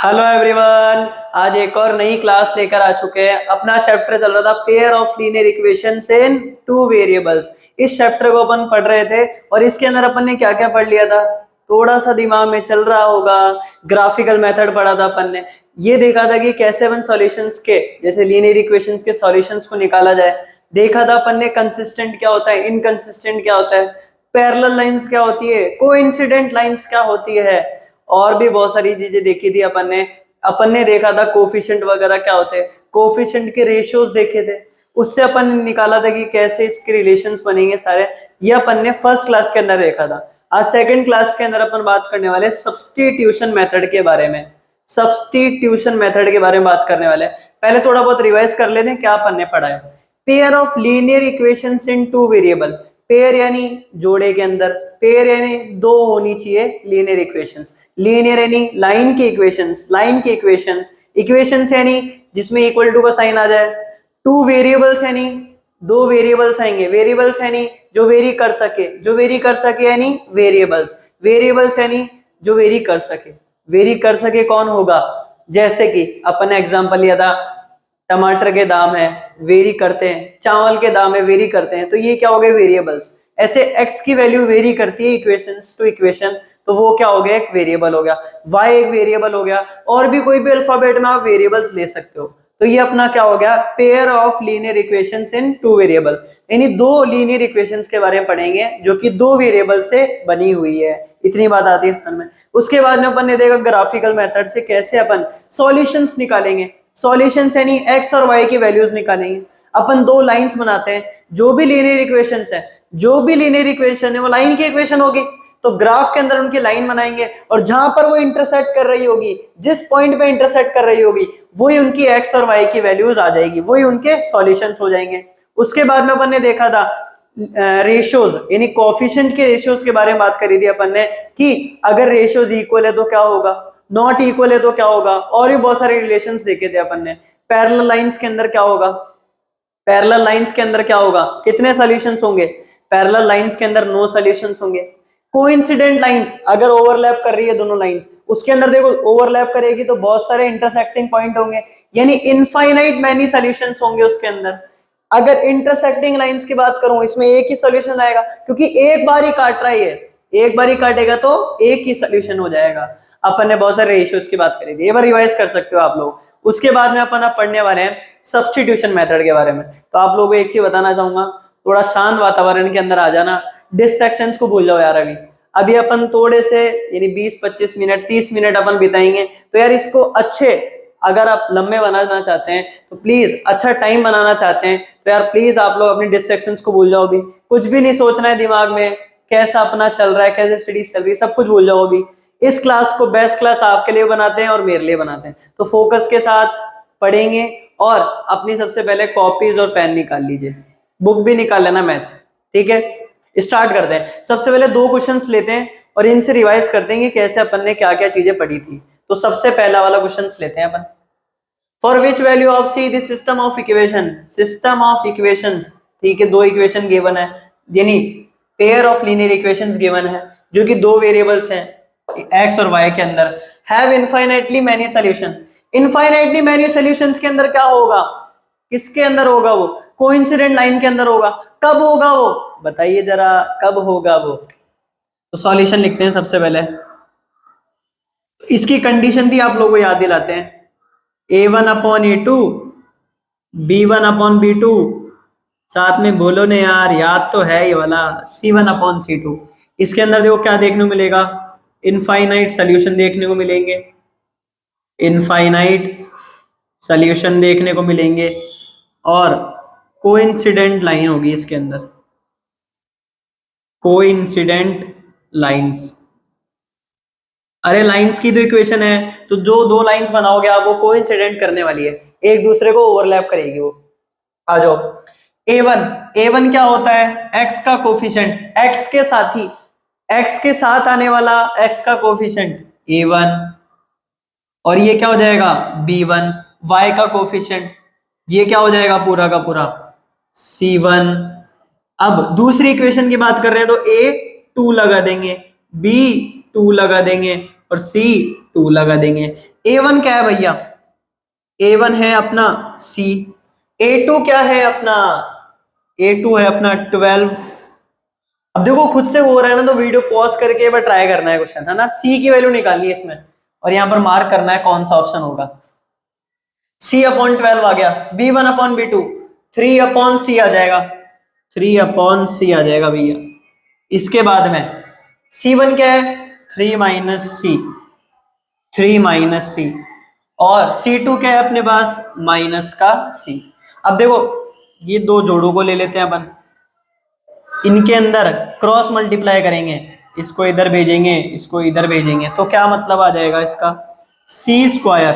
Hello everyone. आज एक और नई क्लास लेकर आ चुके हैं। अपना चैप्टर चल रहा था pair of linear equations in two variables. इस चैप्टर को अपन पढ़ रहे थे और इसके अंदर अपन ने क्या क्या पढ़ लिया था, थोड़ा सा दिमाग में चल रहा होगा। ग्राफिकल मेथड पढ़ा था अपन ने। ये देखा था कि कैसे अपन सॉल्यूशंस के जैसे लीनियर इक्वेशंस के सॉल्यूशंस को निकाला जाए। देखा था अपन ने कंसिस्टेंट क्या होता है, इनकंसिस्टेंट क्या होता है, पैरेलल लाइंस क्या होती है, कोइंसिडेंट लाइंस क्या होती है, और भी बहुत सारी चीजें देखी थी अपन ने देखा था कोफिशिएंट वगैरह क्या होते हैं, कोफिशिएंट के रेशियोज देखे थे। उससे अपन ने निकाला था कि कैसे इसके रिलेशंस बनेंगे सारे। ये अपन ने फर्स्ट क्लास के अंदर देखा था। आज सेकंड क्लास के अंदर अपन बात करने वाले सब्स्टिट्यूशन मेथड के बारे में। सब्स्टिट्यूशन मेथड के बारे में बात करने वाले हैं। पहले थोड़ा बहुत रिवाइज कर लेते हैं क्या अपन ने पढ़ा है। Pair of linear equations in two variable. Pair यानी जोड़े के अंदर, पेयर यानी दो होनी चाहिए लीनियर इक्वेशंस। लीनियर यानी लाइन के इक्वेशंस, लाइन के इक्वेशंस। इक्वेशंस यानी जिसमें इक्वल टू का साइन आ जाए। टू वेरिएबल्स यानी दो वेरिएबल्स आएंगे। वेरिएबल्स यानी जो वेरी कर सके, जो वेरी कर सके यानी वेरिएबल्स। वेरिएबल्स यानी जो वेरी कर सके। वेरी कर सके कौन होगा, जैसे कि अपन ने एग्जांपल लिया था टमाटर के दाम है, वेरी करते हैं। चावल के दाम है, वेरी करते हैं। तो ये क्या हो गए, वेरिएबल्स। ऐसे x की वैल्यू वेरी करती है इक्वेशंस टू इक्वेशन, तो वो क्या हो गया, एक वेरिएबल हो गया। y एक वेरिएबल हो गया। और भी कोई भी अल्फाबेट में आप वेरिएबल्स ले सकते हो। तो ये अपना क्या हो गया, pair of linear equations in two variable. यानी दो लीनियर इक्वेशंस के बारे में पढ़ेंगे जो कि दो वेरिएबल से बनी हुई है। इतनी बात आती है इस में। उसके बाद में अपन ने देखा ग्राफिकल मेथड से कैसे अपन सॉल्यूशंस निकालेंगे। सॉल्यूशंस यानी x और y की वैल्यूज निकालेंगे। अपन दो लाइंस बनाते हैं। जो भी लीनियर इक्वेशंस है, जो भी लीनियर इक्वेशन है वो लाइन की इक्वेशन होगी। तो ग्राफ के अंदर उनकी लाइन बनाएंगे और जहां पर वो इंटरसेक्ट कर रही होगी, जिस पॉइंट पे इंटरसेक्ट कर रही होगी, वही उनकी x और y की वैल्यूज आ जाएगी, वही उनके सॉल्यूशंस हो जाएंगे। उसके बाद में अपन ने देखा था रेशियोज यानी कोएफिशिएंट के रेशियोज के बारे में बात करी थी अपन ने कि अगर रेशियोज इक्वल है तो क्या होगा, नॉट इक्वल है तो क्या होगा, और भी बहुत सारे रिलेशंस देखे थे अपन ने। पैरेलल लाइंस के अंदर क्या होगा, पैरेलल लाइंस के अंदर क्या होगा, कितने सॉल्यूशंस होंगे, पैरेलल लाइंस के अंदर नो सॉल्यूशंस होंगे। कोइंसिडेंट लाइंस अगर ओवरलैप कर रही है दोनों लाइंस, उसके अंदर देखो ओवरलैप करेगी तो बहुत सारे इंटरसेक्टिंग पॉइंट होंगे, यानी इनफाइनाइट मैनी सॉल्यूशंस होंगे उसके अंदर। अगर इंटरसेक्टिंग लाइंस की बात करूं, इसमें एक ही सॉल्यूशन आएगा क्योंकि एक बार ही काट रहा है, एक बार ही काटेगा तो एक ही सॉल्यूशन हो जाएगा। अपन ने बहुत सारे रेशियोज की बात करी थी, एक बार रिवाइज कर सकते हो आप लोग। उसके बाद में अपन अब पढ़ने वाले हैं सब्स्टिट्यूशन मेथड के बारे में। तो आप लोगों को एक चीज बताना चाहूंगा, थोड़ा शांत वातावरण के अंदर आ जाना। डिस्ट्रैक्शंस को भूल जाओ यार। अभी अभी अपन थोड़े से यानी 20-25 मिनट 30 मिनट अपन बिताएंगे। तो यार इसको अच्छे, अगर आप लंबे बनाना चाहते हैं तो प्लीज, अच्छा टाइम बनाना चाहते हैं तो यार प्लीज आप लोग अपनी डिस्ट्रैक्शंस को भूल जाओ। अभी कुछ भी नहीं सोचना है दिमाग में, कैसा अपना चल रहा है, कैसे स्टडी चल रही है, सब कुछ भूल जाओ। अभी इस क्लास को बेस्ट क्लास आपके लिए बनाते हैं और मेरे लिए बनाते हैं। तो फोकस के साथ पढ़ेंगे और अपनी सबसे पहले कॉपीज और पेन निकाल लीजिए, बुक भी निकाल लेना मैथ्स, ठीक है। स्टार्ट करते हैं। सबसे पहले दो क्वेश्चंस लेते हैं और इनसे रिवाइज करते हैं कि कैसे अपन ने क्या क्या चीजें पढ़ी थी। तो सबसे पहला वाला क्वेश्चंस लेते हैं अपन। For which value of c this system of equation, system of equations, ठीक है। दो इक्वेशन गिवन है, यानी pair of linear equations given है जो कि दो वेरिएबल्स हैं x और y के अंदर, have infinitely many solution. Infinitely many solutions के अंदर क्या होगा, किसके अंदर होगा वो, कोइंसिडेंट लाइन के अंदर होगा। कब होगा वो, बताइए जरा, कब होगा वो। तो सॉल्यूशन लिखते हैं सबसे पहले। इसकी कंडीशन थी, आप लोगों को याद दिलाते हैं, a1/a2 b1/b2, साथ में बोलो ने यार, याद तो है ये वाला, c1/c2। इसके अंदर देखो क्या देखने को मिलेगा, इनफाइनाइट सॉल्यूशन देखने को मिलेंगे, इनफाइनाइट सॉल्यूशन देखने को मिलेंगे और कोइंसिडेंट लाइन होगी इसके अंदर, कोइंसिडेंट लाइंस। अरे लाइंस की तो इक्वेशन है, तो जो दो लाइंस बनाओगे आप वो कोइंसिडेंट करने वाली है, एक दूसरे को ओवरलैप करेगी वो। आ जाओ। a1 क्या होता है, x का कोफिशिएंट, x के साथ ही, x के साथ आने वाला x का कोफिशिएंट a1, और ये क्या हो जाएगा b1, y का कोफिशिएंट, ये क्या हो जाएगा पूरा का पूरा c1। अब दूसरी इक्वेशन की बात कर रहे हैं तो a 2 लगा देंगे, b 2 लगा देंगे और c 2 लगा देंगे। A1 क्या है भैया? A1 है अपना C। A2 क्या है अपना? A2 है अपना 12। अब देखो खुद से हो रहा है ना, तो वीडियो पॉज करके एक बार ट्राई करना है क्वेश्चन, है ना। C की वैल्यू निकालनी है इसमें, और यहाँ पर मार्क करना है कौन सा ऑप्शन होगा। C अपॉन 12 आ गया, B1 upon B2, 3 upon C आ जाएगा, 3 अपॉन C आ जाएगा भैया। इसके बाद में C1 क्या है? 3 माइनस C, 3 माइनस C, और C2 क्या है अपने पास? माइनस का C। अब देखो ये दो जोड़ों को ले लेते हैं अपन, इनके अंदर क्रॉस मल्टीप्लाई करेंगे, इसको इधर भेजेंगे, इसको इधर भेजेंगे, तो क्या मतलब आ जाएगा इसका? C स्क्वायर,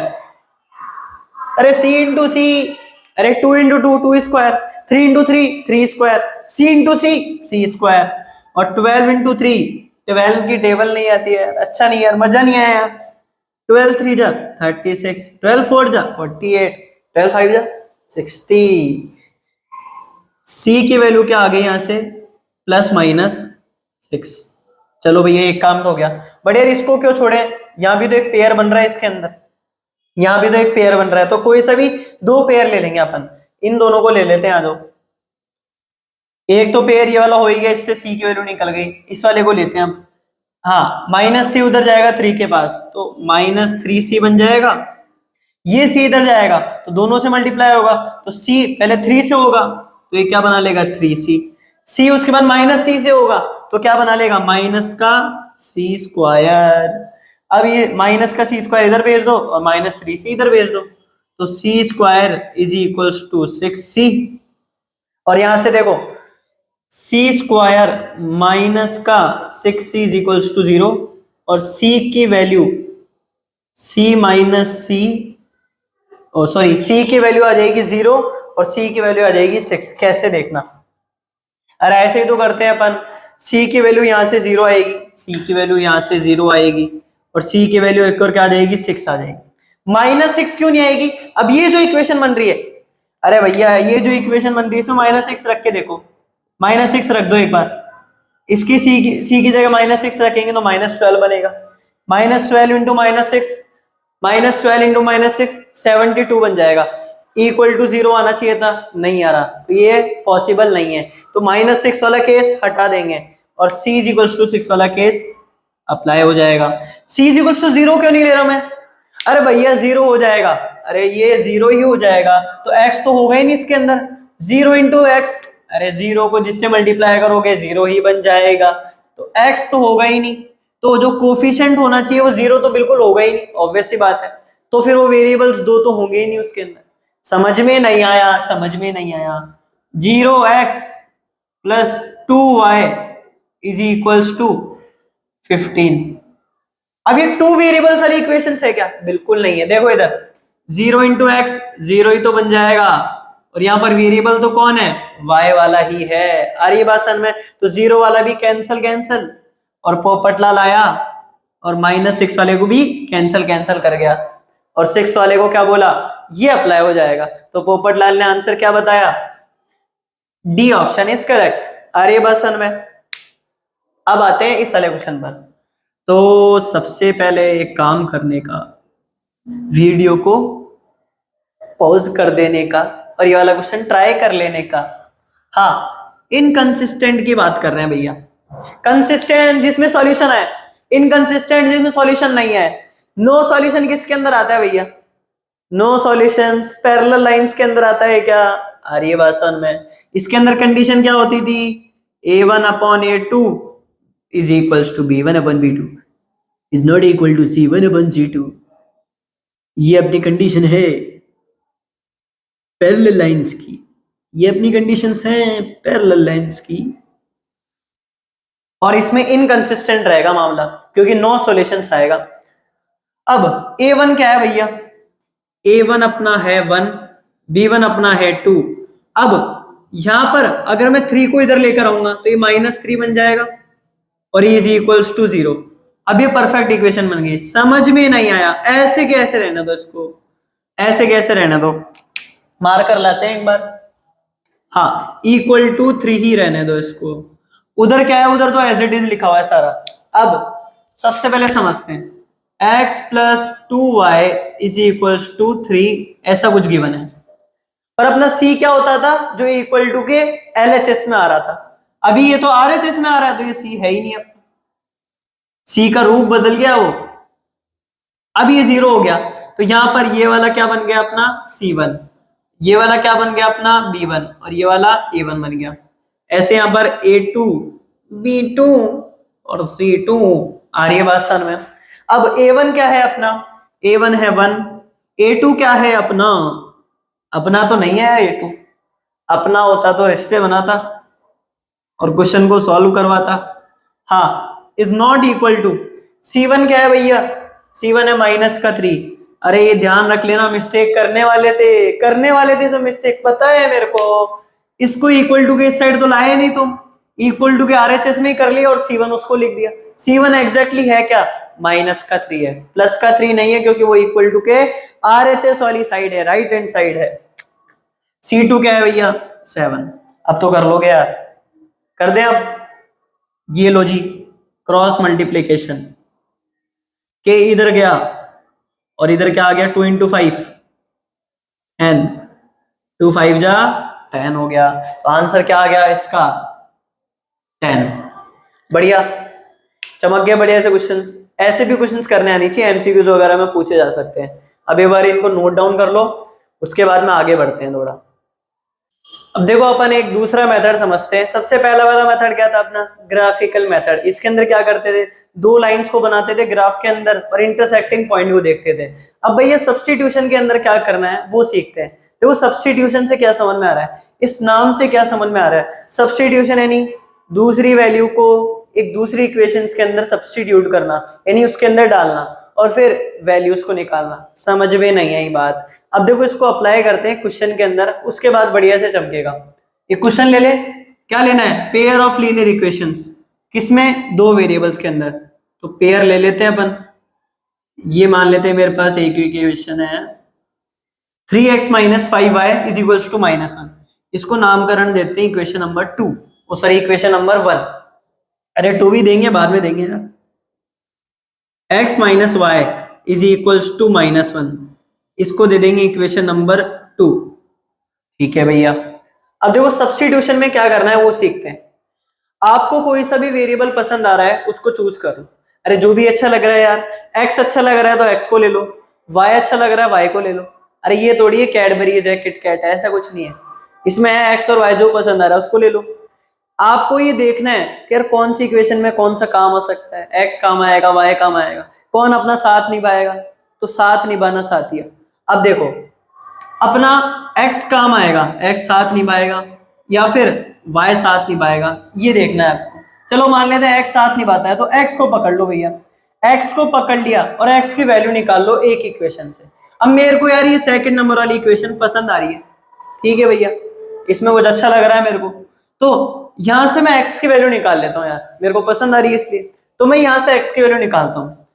अरे C इंटू सी, अरे 2 into 2 2 square, 3 into 3 3 square, C into C square, और 12 इंटू 3, 12 की टेबल नहीं आती है, अच्छा नहीं यार, मजा नहीं आया। 12 3 जा 36, 12 4 जा 48, 12 5 जा 60। C की वैल्यू क्या आ गई यहाँ से? Plus minus 6। चलो भैया एक काम तो हो गया, बट यार इसको क्यों छोड़े? यहाँ भी तो एक पेयर बन रहा है इसके अंदर, यहाँ भी तो एक पेयर बन रहा है, तो कोई सा भी दो पेयर ले लेंगे अपन, इन दोनों को ले लेते हैं। आ जाओ, एक तो पेयर ये वाला हो ही गया, इससे C की वैल्यू निकल गई, इस वाले को लेते हैं हम। हाँ माइनस C उधर जाएगा 3 के पास, तो माइनस 3C बन जाएगा। ये C इधर जाएगा तो दोनों से मल्टीप्लाई होगा, तो C पहले 3 से होगा, तो ये क्या बना लेगा? 3C। C उसके बाद माइनस C से होगा, तो क्या बना लेगा? माइनस का C स्क्वायर। अब ये माइनस का C स्क्वायर इधर भेज दो, और माइनस 3C इधर भेज दो, तो C square is equals to 6C। और यहां से देखो C स्क्वायर माइनस का 6C इज इक्वल्स टू 0, और C की वैल्यू C माइनस C, ओ सॉरी, C की वैल्यू आ जाएगी 0 और C की वैल्यू आ जाएगी 6। कैसे देखना? अरे ऐसे ही तो करते हैं अपन, C की वैल्यू यहाँ से 0 आएगी, C की वैल्यू यहाँ से 0 आएगी, और C की वैल्यू एक और क्या आ जाएगी? 6 आ जाएगी। माइनस 6 क्यों नहीं आएगी? अब ये जो इक्वेशन बन रही है, अरे भैया ये जो इक्वेशन बन रही है इसमें माइनस 6 रख के देखो, माइनस 6 रख दो एक बार, इसकी C की जगह माइनस 6 रखेंगे तो माइनस 12 बनेगा। Minus 12 into minus 6, minus 12 into minus 6 72 बन जाएगा। इक्वल टू 0 आना चाहिए था, नहीं आ रहा, तो ये पॉसिबल नहीं है, तो माइनस 6 वाला केस हटा देंगे, और C इज इक्वल टू 6 वाला केस अप्लाई हो जाएगा। C इज इक्वल टू 0 क्यों नहीं ले रहा मैं? अरे भैया 0 हो जाएगा, अरे ये 0 ही हो जाएगा, तो x तो होगा ही नहीं इसके अंदर, 0 इंटू एक्स, अरे 0 को जिससे मल्टीप्लाई करोगे 0 ही बन जाएगा, तो x तो होगा ही नहीं, तो जो कोफिशिएंट होना चाहिए वो 0 तो बिल्कुल होगा ही नहीं, ऑब्वियस सी बात है, तो फिर वो वेरिएबल्स दो तो होंगे ही नहीं उसके अंदर। समझ में नहीं आया? समझ में नहीं आया? 0x plus 2y is equals to 15। अब ये 2 वेरिएबल्स वाली इक्वेशन है क्या? बिल्कुल नहीं है। देखो इधर 0 इंटू एक्स 0 ही तो बन जाएगा, और यहाँ पर वेरिएबल तो कौन है? y वाला ही है। आ रही बात समझ में? तो 0 वाला भी कैंसल कैंसल, और पोपट लाल आया और माइनस 6 वाले को भी कैंसल कैंसल कर गया, और 6 वाले को क्या बोला? ये अप्लाई हो जाएगा। तो पोपट लाल ने आंसर क्या बताया? D option is correct. आ रही बात समझ में? अब आते हैं इस वाले क्वेश्चन पर। तो सबसे पहले एक काम करने का, वीडियो को पॉज कर देने का, और ये वाला क्वेश्चन ट्राई कर लेने का। हाँ, इनकंसिस्टेंट की बात कर रहे हैं भैया, कंसिस्टेंट जिसमें सॉल्यूशन है, इनकंसिस्टेंट जिसमें सॉल्यूशन नहीं है। नो सॉल्यूशन किसके अंदर आता है भैया? नो सॉल्यूशंस पैरेलल लाइंस के अंदर आता है क्या? आ रही है बात समझ में? इसके अंदर कंडीशन क्या होती थी? a1 upon a2 is equals to b1 upon b2 is not equal to c1 upon c2। ये अपनी कंडीशन है पैरेलल लाइंस की, ये अपनी कंडीशंस हैं पैरेलल लाइंस की, और इसमें इनकंसिस्टेंट रहेगा मामला क्योंकि नो सॉल्यूशंस आएगा। अब a1 क्या है भैया? a1 अपना है 1, b1 अपना है 2। अब यहां पर अगर मैं 3 को इधर लेकर आऊंगा तो ये -3 बन जाएगा, और ये इज इक्वल्स टू 0। अब ये परफेक्ट इक्वेशन बन गई। समझ में नहीं आया? ऐसे कैसे रहने दो इसको, ऐसे कैसे रहने दो, मार कर लाते हैं एक बार। हाँ, इक्वल टू 3 ही रहने दो इसको। उधर क्या है? उधर तो एज इट इज लिखा हुआ है सारा। अब सबसे पहले समझते हैं, x plus 2y is equals to 3, ऐसा कुछ गिवन है। पर अपना c क्या होता था, जो इक्वल टू के LHS में आ रहा था। अभी ये तो RHS में आ रहा है, तो ये c है ही नहीं, अब c का रूप बदल गया वो, अब ये 0 हो गया। तो यहां पर ये वाला क्या बन गया अपना C1, ये वाला क्या बन गया अपना B1, और ये वाला A1 बन गया। ऐसे यहां पर A2 B2 और C2 आ रही है बात समझ में। अब A1 क्या है अपना, A1 है 1, A2 क्या है अपना, अपना तो नहीं है A2, अपना होता तो रिश्ते बनाता और क्वेश्चन को सॉल्व करवाता। हाँ, is not equal to C1 क्या है भैया, C1 है -3। अरे ये ध्यान रख लेना, मिस्टेक करने वाले थे तो मिस्टेक पता है मेरे को। इसको इक्वल टू के इस साइड तो लाए नहीं तुम, इक्वल टू के RHS में ही कर लिया और C1 उसको लिख दिया। C1 एग्जैक्टली है क्या, -3 है, +3 नहीं है, क्योंकि वो इक्वल टू के RHS वाली साइड है, राइट हैंड साइड है। C2 क्या है भैया 7। अब तो कर लोगे यार, कर दे अब। ये लो जी, क्रॉस मल्टीप्लीकेशन के इधर गया और इधर क्या आ गया 2 × 5 n, 2 5 जा 10 हो गया। तो आंसर क्या आ गया इसका 10। बढ़िया, चमक गया बढ़िया से क्वेश्चंस। ऐसे भी क्वेश्चंस करने आनी चाहिए, एमसीक्यूज वगैरह में पूछे जा सकते हैं। अब एक बार इनको नोट डाउन कर लो, उसके बाद में आगे बढ़ते हैं थोड़ा। अब देखो अपन एक दूसरा मेथड समझते हैं। सबसे पहला वाला मेथड क्या था अपना, ग्राफिकल मेथड। इसके अंदर क्या करते थे, दो लाइंस को बनाते थे ग्राफ के अंदर और इंटरसेक्टिंग पॉइंट को देखते थे। अब भैया सब्स्टिट्यूशन के अंदर क्या करना है वो सीखते हैं। देखो सब्स्टिट्यूशन से क्या समझ में आ रहा है, इस नाम से क्या समझ में आ रहा है, सब्स्टिट्यूशन यानी दूसरी वैल्यू को एक दूसरी इक्वेशंस के अंदर सब्स्टिट्यूट करना, यानी उसके अंदर डालना और फिर वैल्यूज को निकालना। समझ में नहीं आई बात। अब देखो इसको अप्लाई करते हैं क्वेश्चन के अंदर, उसके बाद बढ़िया से चमकेगा। एक क्वेश्चन ले ले, क्या लेना है, पेयर ऑफ लीनियर इक्वेशंस, किसमें, दो वेरिएबल्स के अंदर। तो पेयर ले लेते हैं अपन, ये मान लेते हैं मेरे पास एक इक्वेशन है 3x - 5y = -1। इसको नामकरण देते हैं equation number 2, sorry equation number 1। अरे 2 भी देंगे, बाद में देंगे यार। x - y = -1, इसको दे देंगे इक्वेशन नंबर 2। ठीक है भैया। अब देखो सब्स्टिट्यूशन में क्या करना है वो सीखते हैं। आपको कोई सा भी वेरिएबल पसंद आ रहा है उसको चूज कर लो। अरे जो भी अच्छा लग रहा है यार, x अच्छा लग रहा है तो x को ले लो, y अच्छा लग रहा है y को ले लो। अरे ये थोड़ी है कैडबरीज है, किटकैट है, ऐसा कुछ नहीं है। इसमें है x और y, जो पसंद आ रहा है उसको ले लो। आपको ये देखना है कि यार कौन सी इक्वेशन में कौन सा काम आ सकता है, x काम आएगा, y काम आएगा, कौन अपना साथ निभाएगा। तो साथ निभाना साथी है। अब देखो अपना x काम आएगा, x साथ निभाएगा या फिर y साथ निभाएगा, ये देखना है आपको। चलो मान लेते हैं x साथ निभाता है, तो x को पकड़ लो भैया, x को पकड़ लिया और x की वैल्यू निकाल लो एक इक्वेशन से। अब मेरे को यार ये सेकंड नंबर वाली इक्वेशन पसंद आ रही है, ठीक है भैया, इसमें कुछ अच्छा लग रहा है मेरे को, तो यहां से मैं x की वैल्यू निकाल लेता हूँ यार, मेरे को पसंद आ रही है इसलिए। तो मैं यहां से x की वैल्यू निकालता हूँ।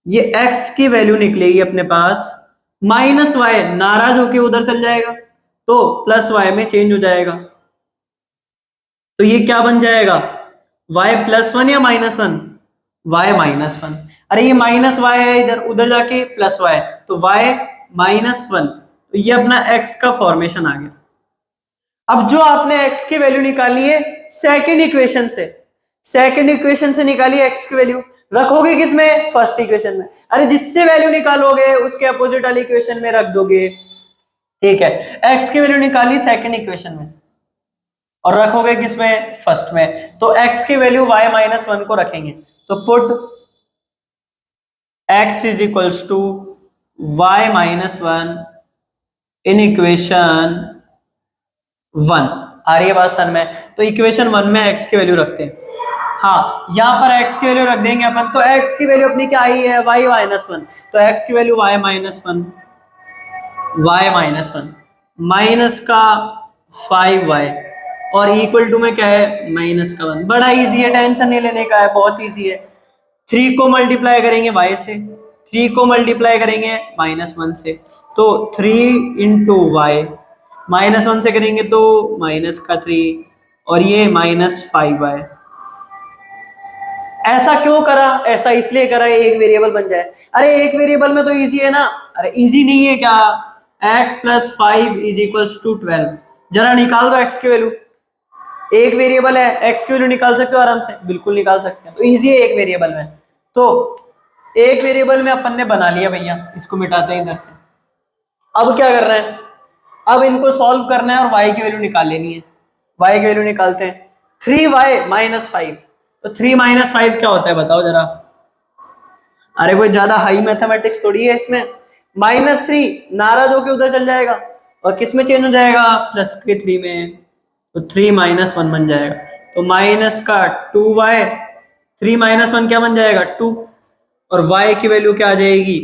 ये x की वैल्यू निकलेगी अपने पास -y, नाराज होके उधर चल जाएगा तो +y में चेंज हो जाएगा। तो ये क्या बन जाएगा, y +1 या -1, y -1। अरे ये -y है इधर, उधर जाके +y, तो y -1। तो ये अपना x का फॉर्मेशन आ गया। अब जो आपने x की वैल्यू निकाली है सेकंड इक्वेशन से निकाली x की वैल्यू, रखोगे किसमें, फर्स्ट इक्वेशन में। अरे जिससे वैल्यू निकालोगे उसके अपोजिट वाली इक्वेशन में रख दोगे। ठीक है, x की वैल्यू निकाली सेकंड इक्वेशन में और रखोगे किसमें, फर्स्ट में। तो x की वैल्यू y -1 को रखेंगे, तो put x = y -1 in equation 1। आ रही है बात सर में। तो इक्वेशन 1 में x की वैल्यू रखते हैं। हाँ, यहां पर x की वैल्यू रख देंगे अपन, तो x की वैल्यू अपनी क्या आई है, y -1। तो x की वैल्यू y -1 माइनस का 5y और इक्वल टू में क्या है, -1। बड़ा इजी है, टेंशन नहीं लेने का है, बहुत इजी है। 3 को मल्टीप्लाई करेंगे y से, 3 को मल्टीप्लाई करेंगे -1 से, तो 3 × y, -1 से करेंगे तो -3 और ये -5y। ऐसा क्यों करा? ऐसा इसलिए करा एक वेरिएबल बन जाए। अरे एक वेरिएबल में तो इजी है ना। अरे इजी नहीं है क्या? x plus 5 is equals to 12। जरा निकाल दो x की वैल्यू। एक वेरिएबल है, x की वैल्यू निकाल सकते हो आराम से, बिल्कुल निकाल सकते हैं। तो इजी है एक वेरिएबल में। तो एक वेरिएबल में अपन ने बना लिया भैया, इसको मिटाते हैं इधर से। अब क्या करना है? अब इनको सॉल्व करना है और y की वैल्यू निकाल लेनी है। y की वैल्यू निकालते हैं। 3y minus 5। तो 3 माइनस 5 क्या होता है बताओ जरा? अरे कोई ज्यादा हाई मैथमेटिक्स थोड़ी है इसमें। -3 नाराज होके उधर चल जाएगा और किस में चेंज हो जाएगा? प्लस के 3 में। तो 3 माइनस 1 बन जाएगा। तो माइनस का 2y, 3 माइनस 1 क्या बन जाएगा? 2। और y की वैल्यू क्या आ जाएगी?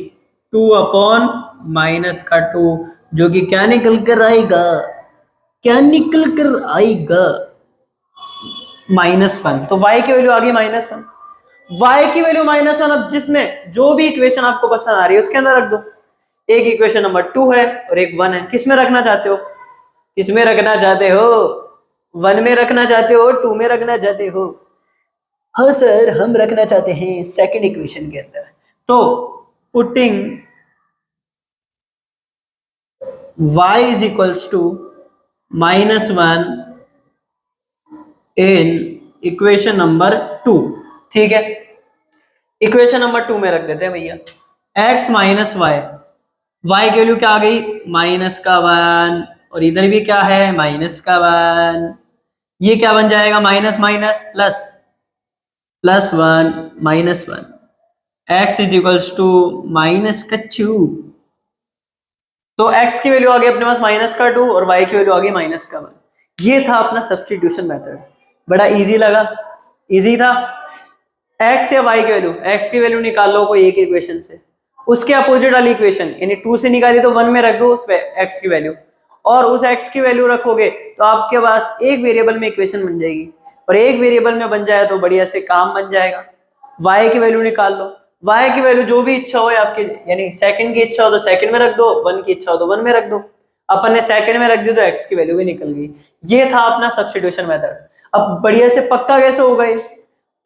2 अपॉन माइनस का 2, जो कि क्या निकल कर आएगा? क्या निकल कर आएगा? -1। तो y की वैल्यू आ गई -1। y की वैल्यू -1। अब जिसमें जो भी इक्वेशन आपको पसंद आ रही है उसके अंदर रख दो। एक इक्वेशन नंबर 2 है और एक 1 है। किस में रखना चाहते हो? किस में रखना चाहते हो? 1 में रखना चाहते हो, 2 में रखना चाहते हो? हाँ सर, हम रखना चाहते हैं सेकंड इक्वेशन के अंदर। तो putting y is equals to -1 in equation number 2। ठीक है, इक्वेशन नंबर 2 में रख देते हैं भैया x माइनस वाई। y की वैल्यू क्या आ गई? -1। और इधर भी क्या है? -1। ये क्या बन जाएगा? Minus minus plus, +1 -1। x is equals to -2। तो x की वैल्यू आ गई अपने पास -2 और y की वैल्यू आ गई -1। ये था अपना सब्स्टिट्यूशन मेथड। बड़ा इजी लगा? इजी था। x या y की वैल्यू, x की वैल्यू निकाल लो कोई एक इक्वेशन से, उसके अपोजिट वाली इक्वेशन यानी 2 से निकाली तो 1 में रख दो उस पे x की वैल्यू, और उस x की वैल्यू रखोगे तो आपके पास एक वेरिएबल में इक्वेशन बन जाएगी। और एक वेरिएबल में बन जाए तो बढ़िया से काम बन जाएगा। y की वैल्यू निकाल लो। y की वैल्यू जो भी इच्छा हो आपकी, यानी सेकंड की इच्छा हो तो सेकंड में रख दो, 1 की इच्छा हो तो 1 में रख दो। अपन ने सेकंड में रख दी तो x की वैल्यू भी निकल गई। ये था अपना सब्स्टिट्यूशन मेथड। अब बढ़िया से पक्का कैसे होगा ये?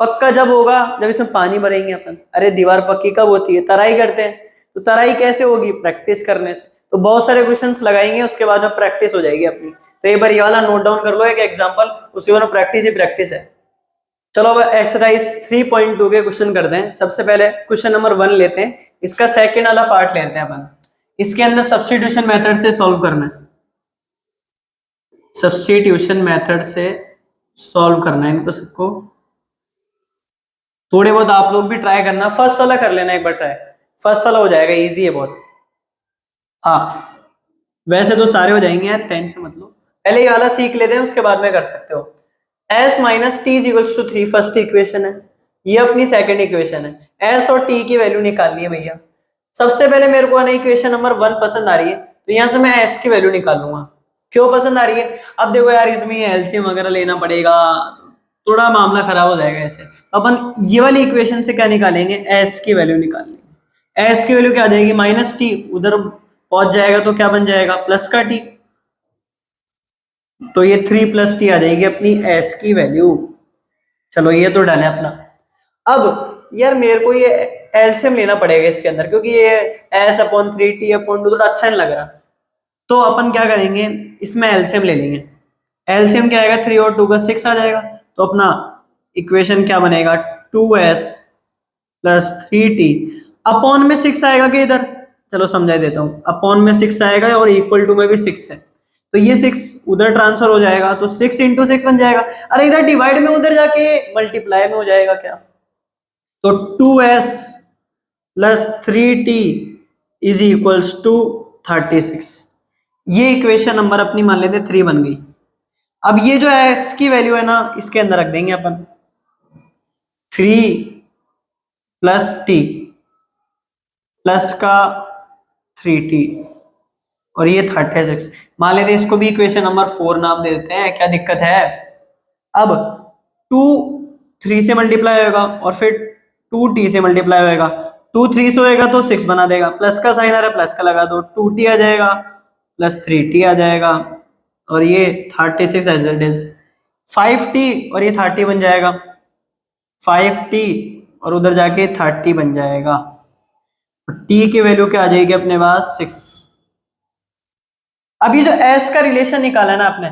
पक्का जब होगा जब इसमें पानी भरेंगे अपन। अरे दीवार पक्की कब होती है? तराई करते हैं। तो तराई कैसे होगी? प्रैक्टिस करने से। तो बहुत सारे क्वेश्चंस लगाएंगे, उसके बाद में प्रैक्टिस हो जाएगी अपनी। तो एक बार ये वाला नोट डाउन कर लो, एक एग्जांपल, उसके बाद प्रैक्टिस ही प्रैक्टिस है। चलो अब एक्सरसाइज 3.2 के क्वेश्चन करते हैं। सबसे पहले क्वेश्चन नंबर 1 लेते हैं, इसका सेकंड वाला पार्ट लेते हैं अपन। इसके अंदर सब्स्टिट्यूशन मेथड से सॉल्व करना है। सब्स्टिट्यूशन मेथड से सॉल्व करना है इनको सबको। थोड़े बहुत आप लोग भी ट्राई करना। फर्स्ट वाला कर लेना एक बार ट्राई, फर्स्ट वाला हो जाएगा, इजी है बहुत। हाँ वैसे तो सारे हो जाएंगे यार, टेंशन मत लो। पहले ये वाला सीख लेते हैं, उसके बाद में कर सकते हो। s minus t is equals to 3 first equation है, ये अपनी सेकंड इक्वेशन है। s और t की वैल्यू निकालनी है भैया। सबसे पहले मेरे को ना इक्वेशन नंबर 1 पसंद आ रही है, तो यहाँ से मैं s की वैल्यू निकाल लूंगा। क्यों पसंद आ रही है? अब देखो यार, इसमें एलसीएम वगैरह लेना पड़ेगा, थोड़ा मामला खराब हो जाएगा ऐसे। तो अपन ये वाली इक्वेशन से क्या निकालेंगे? s की वैल्यू निकाल लेंगे। s की वैल्यू क्या आ जाएगी? -t, उधर पहुंच जाएगा तो क्या बन जाएगा? प्लस का t। तो ये 3 + t आ जाएगी अपनी s की वैल्यू। चलो ये तो डन है अपना। अब यार मेरे को ये एलसीएम लेना पड़ेगा इसके अंदर, क्योंकि ये s/3t/2 थोड़ा अच्छा नहीं लग रहा। तो अपन क्या करेंगे, इसमें एलसीएम ले लेंगे। एलसीएम क्या आएगा? 3 और 2 का 6 आ जाएगा। तो अपना इक्वेशन क्या बनेगा? 2s + 3t अपॉन में 6 आएगा कि इधर, चलो समझा देता हूँ। अपॉन में 6 आएगा और इक्वल टू में भी 6 है, तो ये 6 उधर ट्रांसफर हो जाएगा, तो 6 × 6 बन जाएगा। अरे इधर डिवाइड में उधर जाके मल्टीप्लाई में हो जाएगा क्या? तो 2s + 3t is equals to 36। ये इक्वेशन नंबर अपनी मान लेते 3 बन गई। अब ये जो s की वैल्यू है ना, इसके अंदर रख देंगे अपन 3 + t प्लस का 3t और ये 36। मान लेते हैं इसको भी इक्वेशन नंबर 4 नाम दे देते हैं, क्या दिक्कत है? अब 2 3 से मल्टीप्लाई होगा और फिर 2t से मल्टीप्लाई होगा। 2 3 से होएगा तो 6 बना देगा, प्लस का साइन आ रहा है, प्लस का लगा दो, 2t आ जाएगा प्लस 3t आ जाएगा और ये 36 एज इट इज 5t और ये 30 बन जाएगा। 5t और उधर जाके 30 बन जाएगा। t की वैल्यू क्या आ जाएगी अपने पास 6। अब ये जो s का रिलेशन निकाला है ना आपने,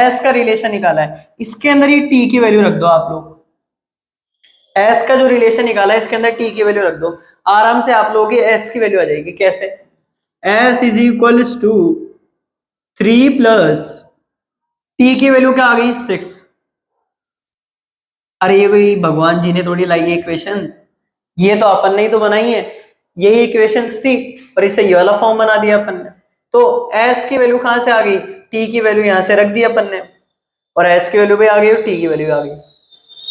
s का रिलेशन निकाला है, इसके अंदर ये t की वैल्यू रख दो आप लोग। s का जो रिलेशन निकाला है इसके अंदर t की वैल्यू रख दो, आराम से आप लोगों की s की वैल्यू आ जाएगी। कैसे? s is equal to 3 plus t की वैल्यू क्या आ गई 6। अरे ये कोई भगवान जी ने थोड़ी लाई है इक्वेशन, ये तो अपन ने ही तो बनाई है। यही इक्वेशंस थी और इससे ये वाला फॉर्म बना दिया अपन ने। तो s की वैल्यू कहां से आ गई? t की वैल्यू यहां से रख दी अपन ने, और s की वैल्यू भी आ गई और t की वैल्यू आ गई।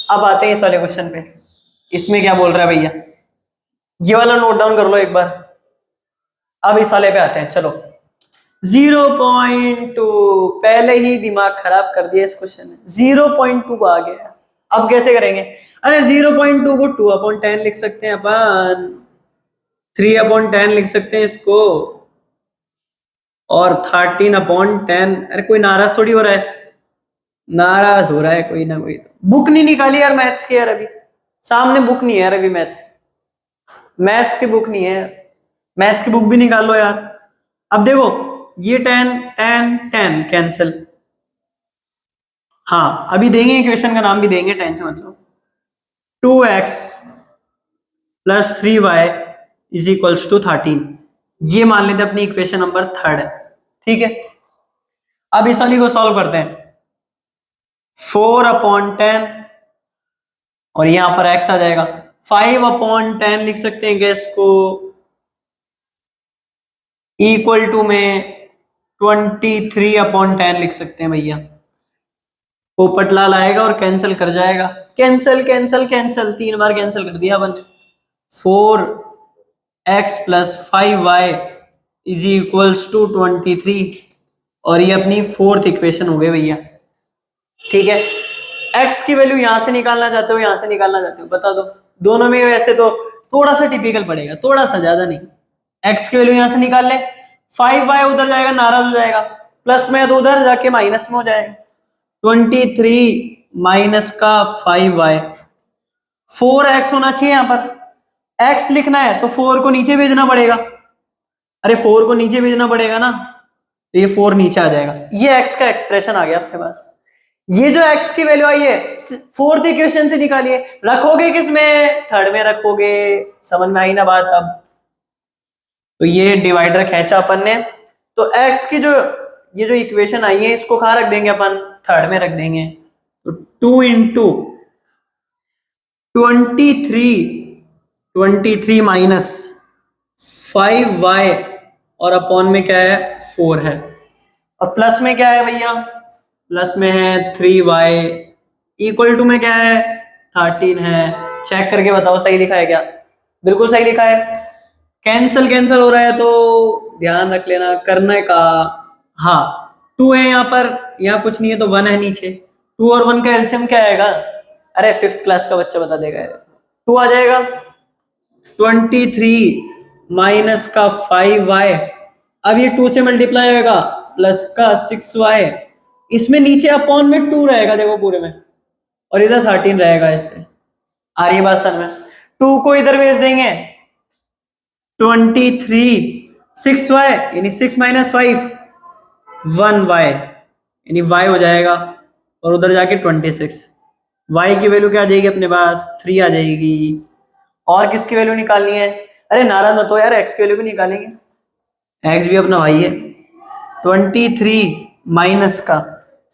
अब आते हैं इस वाले क्वेश्चन पे। इसमें क्या बोल रहा है भैया, ये वाला नोट डाउन कर लो एक बार। अब इस वाले पे आते हैं, चलो। 0.2, पहले ही दिमाग खराब कर दिया इस क्वेश्चन में। 0.2 आ गया, अब कैसे करेंगे? अरे 0.2 को 2/10 लिख सकते हैं अपन, 3/10 लिख सकते हैं इसको, और 13/10। अरे कोई नाराज थोड़ी हो रहा है, नाराज हो रहा है कोई ना कोई। तो बुक नहीं निकाली यार मैथ्स की, यार अभी सामने बुक नहीं है यार, अभी मैथ्स की बुक नहीं है। मैथ्स की बुक भी निकाल लो यार। अब देखो ये 10 10 10 कैंसिल। हाँ अभी देंगे, इक्वेशन का नाम भी देंगे, टेंशन मतलब। 2x plus 3y is equals to 13, ये मान लेते अपनी इक्वेशन नंबर 3 है। ठीक है, अब इस वाली को सॉल्व करते हैं। 4/10 और यहां पर x आ जाएगा। 5/10 लिख सकते हैं गैस को, इक्वल टू में 23/10 लिख सकते हैं भैया। पोपट लाल आएगा और कैंसिल कर जाएगा। कैंसिल कैंसिल कैंसिल, 3 बार कैंसिल कर दिया अपन ने। 4x plus 5y is equals to 23, और ये अपनी 4th इक्वेशन हो गई भैया। ठीक है, x की वैल्यू यहां से निकालना चाहते हो, यहां से निकालना चाहते हो, बता दो। दोनों में वैसे तो थोड़ा सा टिपिकल पड़ेगा, थोड़ा सा, ज्यादा नहीं। x की वैल्यू यहां से निकाल ले, 5y उधर जाएगा, नाराज हो जाएगा, प्लस में तो उधर जाके माइनस में हो जाएगा। 23 माइनस का 5y, 4x होना चाहिए यहां पर। x लिखना है तो 4 को नीचे भेजना पड़ेगा। अरे 4 को नीचे भेजना पड़ेगा ना, तो ये 4 नीचे आ जाएगा। ये x का एक्सप्रेशन आ गया आपके पास। ये जो x की वैल्यू आई है 4th इक्वेशन से निकालिए। रखोगे किसमें? 3rd में रखोगे। समझ में आई ना बात? अब तो ये डिवाइडर खींचा अपन ने, तो x की जो ये जो इक्वेशन आई है इसको कहां रख देंगे अपन? 3rd में रख देंगे। तो 2 इंटू 23 माइनस 5y और अपॉन में क्या है? 4 है, और प्लस में क्या है भैया? प्लस में है 3y, इक्वल टू में क्या है? 13 है। चेक करके बताओ सही लिखा है क्या? बिल्कुल सही लिखा है। कैंसल कैंसल हो रहा है तो ध्यान रख लेना करने का। हाँ 2 है यहाँ पर, यहाँ कुछ नहीं है तो 1 है नीचे। 2 और 1 का एलसीएम क्या आएगा? अरे 5th क्लास का बच्चा बता देगा, 2 आ जाएगा। 23 माइनस का 5y, अब ये 2 से मल्टीप्लाई होगा, प्लस का 6y, इसमें नीचे अपॉन में 2 रहेगा देखो पूरे में, और इधर 13 रहेगा। ऐसे आ रही है बात समझ में? 2 को इधर भेज देंगे, 23 6y यानी 6 माइनस 5 1y यानी y हो जाएगा, और उधर जाके 26। y की वैल्यू क्या आ जाएगी अपने पास? 3 आ जाएगी। और किसकी वैल्यू निकालनी है? अरे नाराज मत हो यार, x की वैल्यू भी निकालेंगे, x भी अपना y है। 23 माइनस का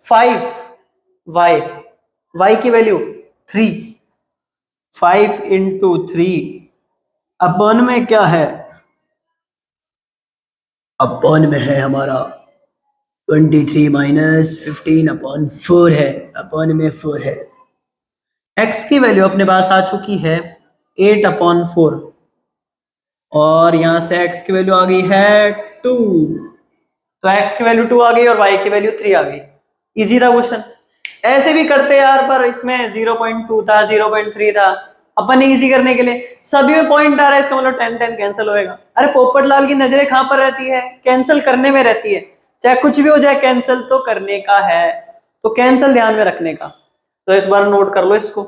5y, y की वैल्यू 3, 5 इंटू 3 अपन में क्या है? अपन में है हमारा 23 माइनस 15/4 है, अपन में 4 है। x की वैल्यू अपने पास आ चुकी है 8/4, और यहां से x की वैल्यू आ गई है 2, तो x की वैल्यू 2 आ गई और y की वैल्यू 3 आ गई। इजी था क्वेश्चन, ऐसे भी करते यार, पर इसमें 0.2 था, 0.3 था, अपन ने इजी करने के लिए सभी में पॉइंट आ रहा है, इसका मतलब 10 10 कैंसिल होएगा। अरे पोपट लाल की नजरें कहां पर रहती है? कैंसिल करने में रहती है। चाहे कुछ भी हो जाए, कैंसिल तो करने का है, तो कैंसिल ध्यान में रखने का। तो इस बार नोट कर लो इसको।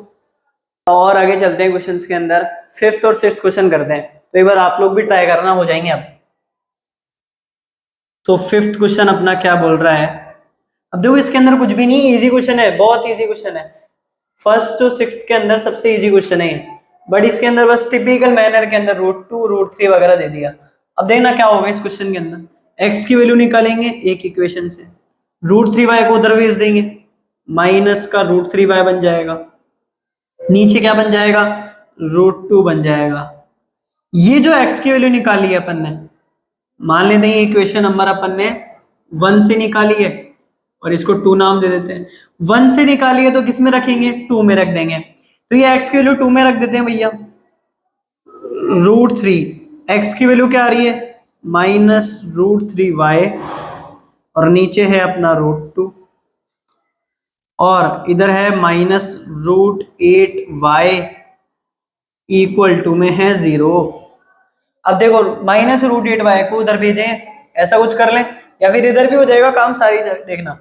और आगे चलते हैं क्वेश्चंस के अंदर, फिफ्थ और सिक्स्थ क्वेश्चन करते हैं, तो एक बार आप लोग भी ट्राई करना, हो जाएंगे अब। तो फिफ्थ क्वेश्चन अपना क्या बोल रहा है, अब देखो इसके अंदर कुछ भी नहीं, इजी क्वेश्चन है, बहुत इजी क्वेश्चन है, फर्स्ट टू सिक्स्थ के अंदर सबसे इजी क्वेश्चन है, बट इसके अंदर बस टिपिकल मैनर के अंदर √2 √3 वगैरह दे दिया। अब देखना क्या होगा इस क्वेश्चन के अंदर, एक्स की वैल्यू निकालेंगे एक इक्वेशन से, √3y को उधर भेज देंगे, माइनस का √3y बन जाएगा, नीचे क्या बन जाएगा, √2 बन जाएगा। ये जो x की वैल्यू निकाली है अपन ने, मान लेते हैं इक्वेशन नंबर अपन ने 1 से निकाली है और इसको 2 नाम दे देते हैं। 1 से निकाली है तो किस में रखेंगे, 2 में रख देंगे, तो ये x की वैल्यू 2 में रख देते हैं भैया, √3, x की वैल्यू क्या आ रही है, -√3y, और नीचे है अपना √2, और इधर है -√8y इक्वल टू में है 0। अब देखो -√8y को उधर भेजें, ऐसा कुछ कर लें, या फिर इधर भी हो जाएगा काम, सारी देखना,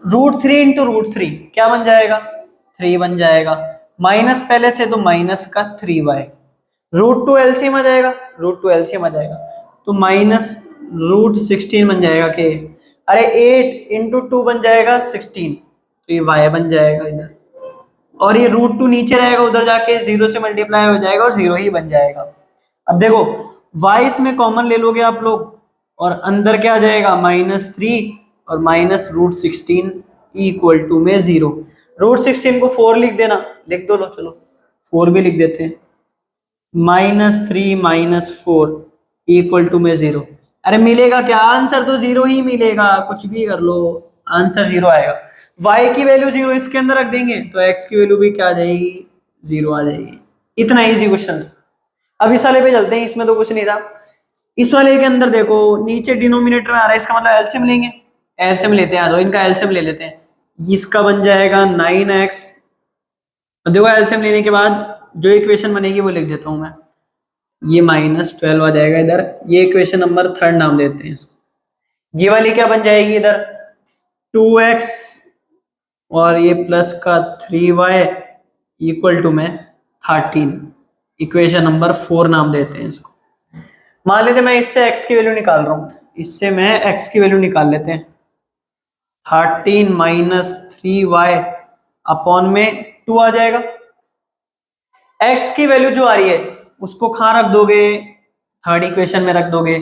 √3 इंटू √3 क्या बन जाएगा, 3 बन जाएगा, माइनस पहले से तो माइनस का 3y, √2 एलसीएम आ जाएगा, √2 एलसीएम आ जाएगा, तो -√16 बन जाएगा के, अरे 8 इंटू 2 बन जाएगा 16, तो ये y बन जाएगा इधर, और ये √2 नीचे रहेगा, उधर जाके 0 से मल्टीप्लाई हो जाएगा और 0 ही बन जाएगा। अब देखो y इसमें कॉमन ले लोगे आप लोग, और अंदर क्या आ जाएगा, -3 और -√16 इक्वल टू में 0, √16 को 4 लिख देना, लिख दो, लो चलो 4 भी लिख देते हैं, -3 -4 इक्वल टू में 0। अरे मिलेगा क्या, आंसर तो 0 ही मिलेगा, कुछ भी कर लो आंसर 0 आएगा। y की वैल्यू 0 इसके अंदर रख देंगे तो x की वैल्यू भी क्या आ जाएगी, 0 आ जाएगी। इतना इजी क्वेश्चन। अब इस वाले पे चलते हैं, इसमें तो कुछ नहीं था। इस वाले के अंदर देखो नीचे डिनोमिनेटर में आ रहा है, इसका मतलब एलसीएम लेंगे, एलसीएम लेते हैं, तो इनका एलसीएम ले लेते हैं, इसका बन जाएगा 9x, देखो एलसीएम लेने के बाद जो इक्वेशन बनेगी वो लिख देता हूं मैं, ये -12 आ जाएगा इधर, ये इक्वेशन नंबर 3 नाम देते हैं इसको, ये वाली क्या बन जाएगी इधर 2x, और ये प्लस का 3y इक्वल टू में 13, इक्वेशन नंबर 4 नाम देते हैं इसको। मान लेते मैं इससे x की वैल्यू निकाल रहा हूं, इससे मैं x की वैल्यू निकाल लेते हैं, 13 - 3y अपॉन में 2 आ जाएगा। x की वैल्यू जो आ रही है उसको कहाँ रख दोगे, थर्ड इक्वेशन में रख दोगे,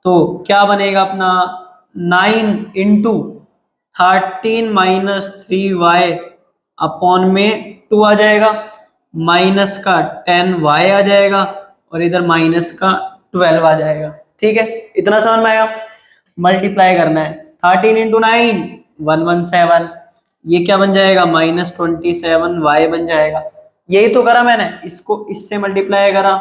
तो क्या बनेगा अपना 9 इंटू 13 - 3y अपॉन में 2 आ जाएगा, माइनस का 10y आ जाएगा, और इधर माइनस का 12 आ जाएगा। ठीक है, इतना समझ में आया। मल्टीप्लाई करना है, 13 इंटू 9 117, ये क्या बन जाएगा -27y बन जाएगा। यही तो करा मैंने, इसको इससे मल्टीप्लाई करा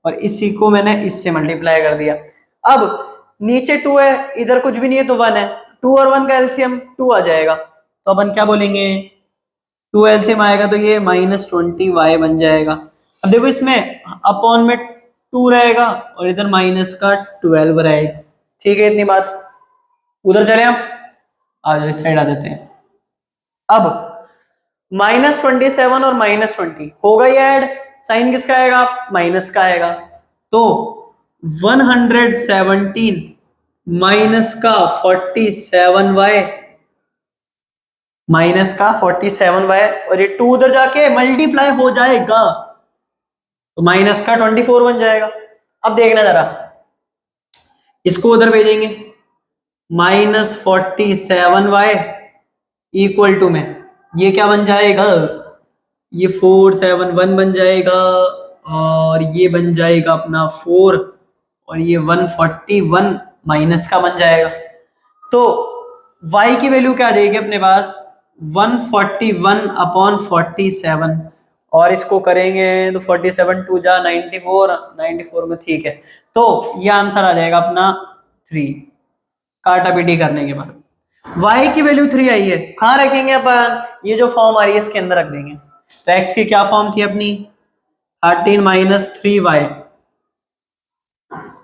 और इसी को मैंने इससे मल्टीप्लाई कर दिया। अब नीचे 2 है, इधर कुछ भी नहीं है तो 1 है, 2 और 1 का एलसीएम 2 आ जाएगा, तो अपन क्या बोलेंगे, 2 एलसीएम आएगा तो ये -20y बन जाएगा। अब देखो इसमें अपॉन में 2 रहेगा और इधर माइनस का 12 रहेगा। ठीक है, इतनी बात। उधर चले हम, आ जाओ इस साइड आ देते हैं। अब -27 और -20 होगा ये ऐड, साइन किसका आएगा, माइनस का आएगा, तो 117 माइनस का 47y, माइनस का 47y, और ये 2 उधर जाके मल्टीप्लाई हो जाएगा तो माइनस का 24 बन जाएगा। अब देखना जरा, इसको उधर भेजेंगे, -47y इक्वल टू में ये क्या बन जाएगा, ये 471 बन जाएगा, और ये बन जाएगा अपना 4, और ये 141 माइनस का बन जाएगा। तो y की वैल्यू क्या आ जाएगी अपने पास, 141 अपॉन 47, और इसको करेंगे तो 47 2 जा 94, 94 में, ठीक है, तो ये आंसर आ जाएगा अपना 3, काटा पीटी करने के बाद y की वैल्यू 3 आई है, कहाँ रखेंगे अपन, ये जो फॉर्म आ रही है इसके अंदर रख देंगे। तो x की क्या फॉर्म थी अपनी, 13 - 3y,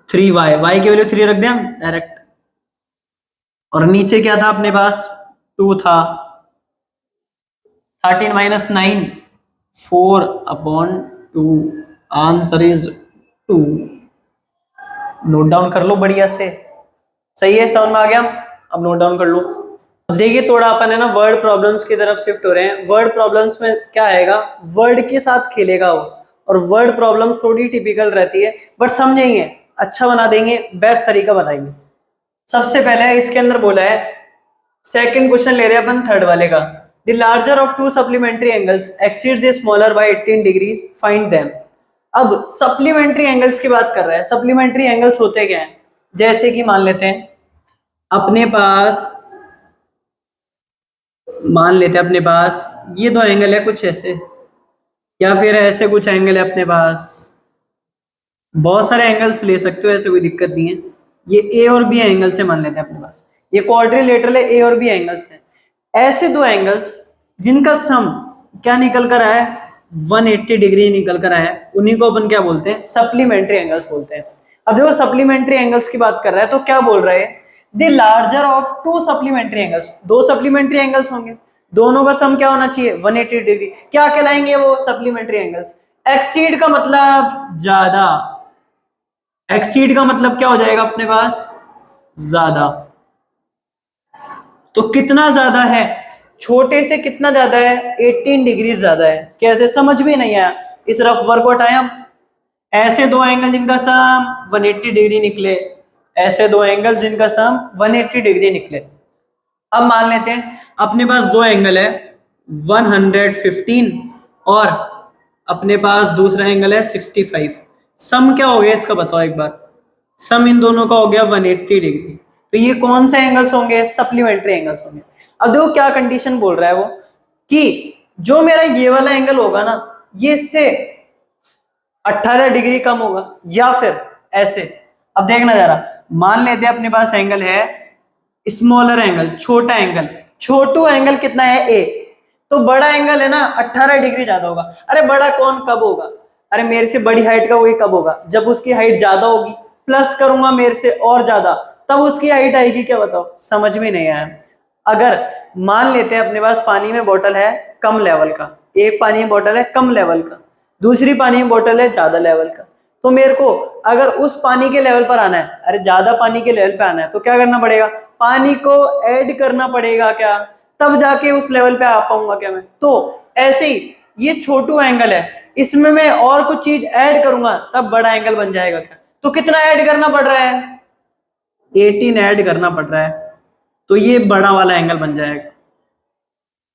3y, y की वैल्यू 3 रख दें हम डायरेक्ट, और नीचे क्या था अपने पास 2 था, 13 - 9 4/2, आंसर इज 2। नोट डाउन कर लो बढ़िया से। सही है, समझ में आ गया? अब नोट डाउन कर लो। अब देखिए थोड़ा अपन है ना वर्ड प्रॉब्लम्स की तरफ शिफ्ट हो रहे हैं। वर्ड प्रॉब्लम्स में क्या आएगा, वर्ड के साथ खेलेगा वो, और वर्ड प्रॉब्लम्स थोड़ी टिपिकल रहती है, बट समझेंगे, अच्छा बना देंगे, बेस्ट तरीका बताएंगे। सबसे पहले इसके अंदर बोला है, सेकंड क्वेश्चन ले रहे हैं अपन थर्ड वाले का। The larger of to supplementary angles exceed the smaller by 18 degrees, find them. अब सप्लीमेंट्री एंगल्स की बात कर रहा है। सप्लीमेंट्री एंगल्स होते क्या हैं, जैसे कि मान लेते हैं अपने पास, अपने पास ये दो एंगल है कुछ ऐसे, या फिर ऐसे कुछ एंगल है अपने पास। बहुत सारे एंगल्स ले सकते हो, ऐसे कोई दिक्कत नहीं है। ये ए और बी एंगल से मान लेते हैं अपने पास, ये क्वाड्रिलेटरल है, ए और बी एंगल्स हैं। ऐसे दो एंगल्स जिनका सम क्या निकल कर आया है, 180 डिग्री निकल कर आया है, उन्हीं को अपन क्या बोलते हैं, सप्लीमेंट्री एंगल्स बोलते हैं। अब देखो सप्लीमेंट्री एंगल्स की बात कर रहा है तो क्या बोल रहा है, the larger of to supplementary angles, दो सप्लीमेंट्री एंगल्स होंगे, दोनों का सम क्या होना चाहिए, 180 डिग्री। क्या कहलाएंगे वो सप्लीमेंट्री एंगल्स, एक्सीड का मतलब ज्यादा, एक्सीड का मतलब क्या हो जाएगा अपने पास, ज्यादा। तो कितना ज्यादा है, छोटे से कितना ज्यादा है, 18 डिग्री ज्यादा है। कैसे, समझ में नहीं आया, इस रफ वर्क को हटाया। ऐसे दो एंगल जिनका सम 180 डिग्री निकले, ऐसे दो एंगल जिनका सम 180 डिग्री निकले। अब मान लेते हैं अपने पास दो एंगल है 115 और अपने पास दूसरा एंगल है 65। सम क्या हो गया इसका बताओ एक बार, सम इन दोनों का हो गया 180 डिग्री। तो ये कौन से एंगल्स होंगे, सप्लीमेंट्री एंगल्स होंगे। अब देखो क्या कंडीशन बोल रहा है वो, कि जो मेरा ये वाला एंगल होगा ना, ये इससे 18 डिग्री कम होगा, या फिर ऐसे। अब देखना जरा, मान लेते हैं अपने पास एंगल है स्मॉलर एंगल, छोटा एंगल, छोटू एंगल कितना है ए, तो बड़ा एंगल है ना 18 डिग्री ज्यादा होगा। अरे बड़ा कौन कब होगा, अरे मेरे से बड़ी हाइट का वही कब होगा, जब उसकी हाइट ज्यादा होगी, प्लस करूंगा मेरे से और ज्यादा, तब उसकी हाइट आएगी। क्या बताओ, समझ में नहीं आया। अगर मान लेते हैं अपने पास पानी में बोतल है कम लेवल का, एक पानी में बोतल है कम लेवल का, दूसरी पानी में बोतल है ज्यादा लेवल का, तो मेरे को अगर उस पानी के लेवल पर आना है, अरे ज्यादा पानी के लेवल पे आना है, तो क्या करना पड़ेगा, पानी को ऐड करना पड़ेगा क्या, तब जाके उस लेवल पे आ पाऊंगा क्या मैं। तो ऐसे ही ये छोटू एंगल है, इसमें मैं और कुछ चीज ऐड करूंगा तब बड़ा एंगल बन जाएगा क्या। तो कितना ऐड करना पड़ रहा है, 18 ऐड करना पड़ रहा है, तो ये बड़ा वाला एंगल बन जाएगा,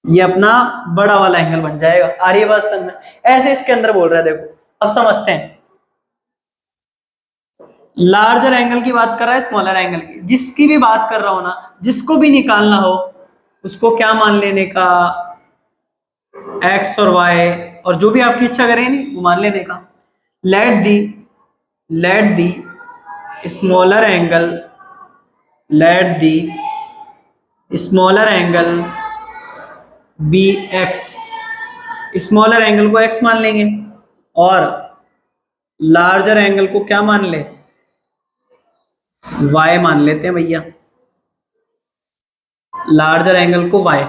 ये अपना बड़ा वाला एंगल बन जाएगा। आ रही है बात समझ में, ऐसे इसके अंदर बोल रहा है। देखो अब समझते हैं, लार्जर एंगल की बात कर रहा है, स्मॉलर एंगल की, जिसकी भी बात कर रहा हो ना, जिसको भी निकालना हो उसको क्या मान लेने का, एक्स और वाई, और जो भी आपकी इच्छा करे नहीं वो मान लेने का। Let the smaller angle, let the smaller angle be x, smaller angle को एक्स मान लेंगे और लार्जर एंगल को क्या मान ले, वाई मान लेते हैं भैया, लार्जर एंगल को वाई।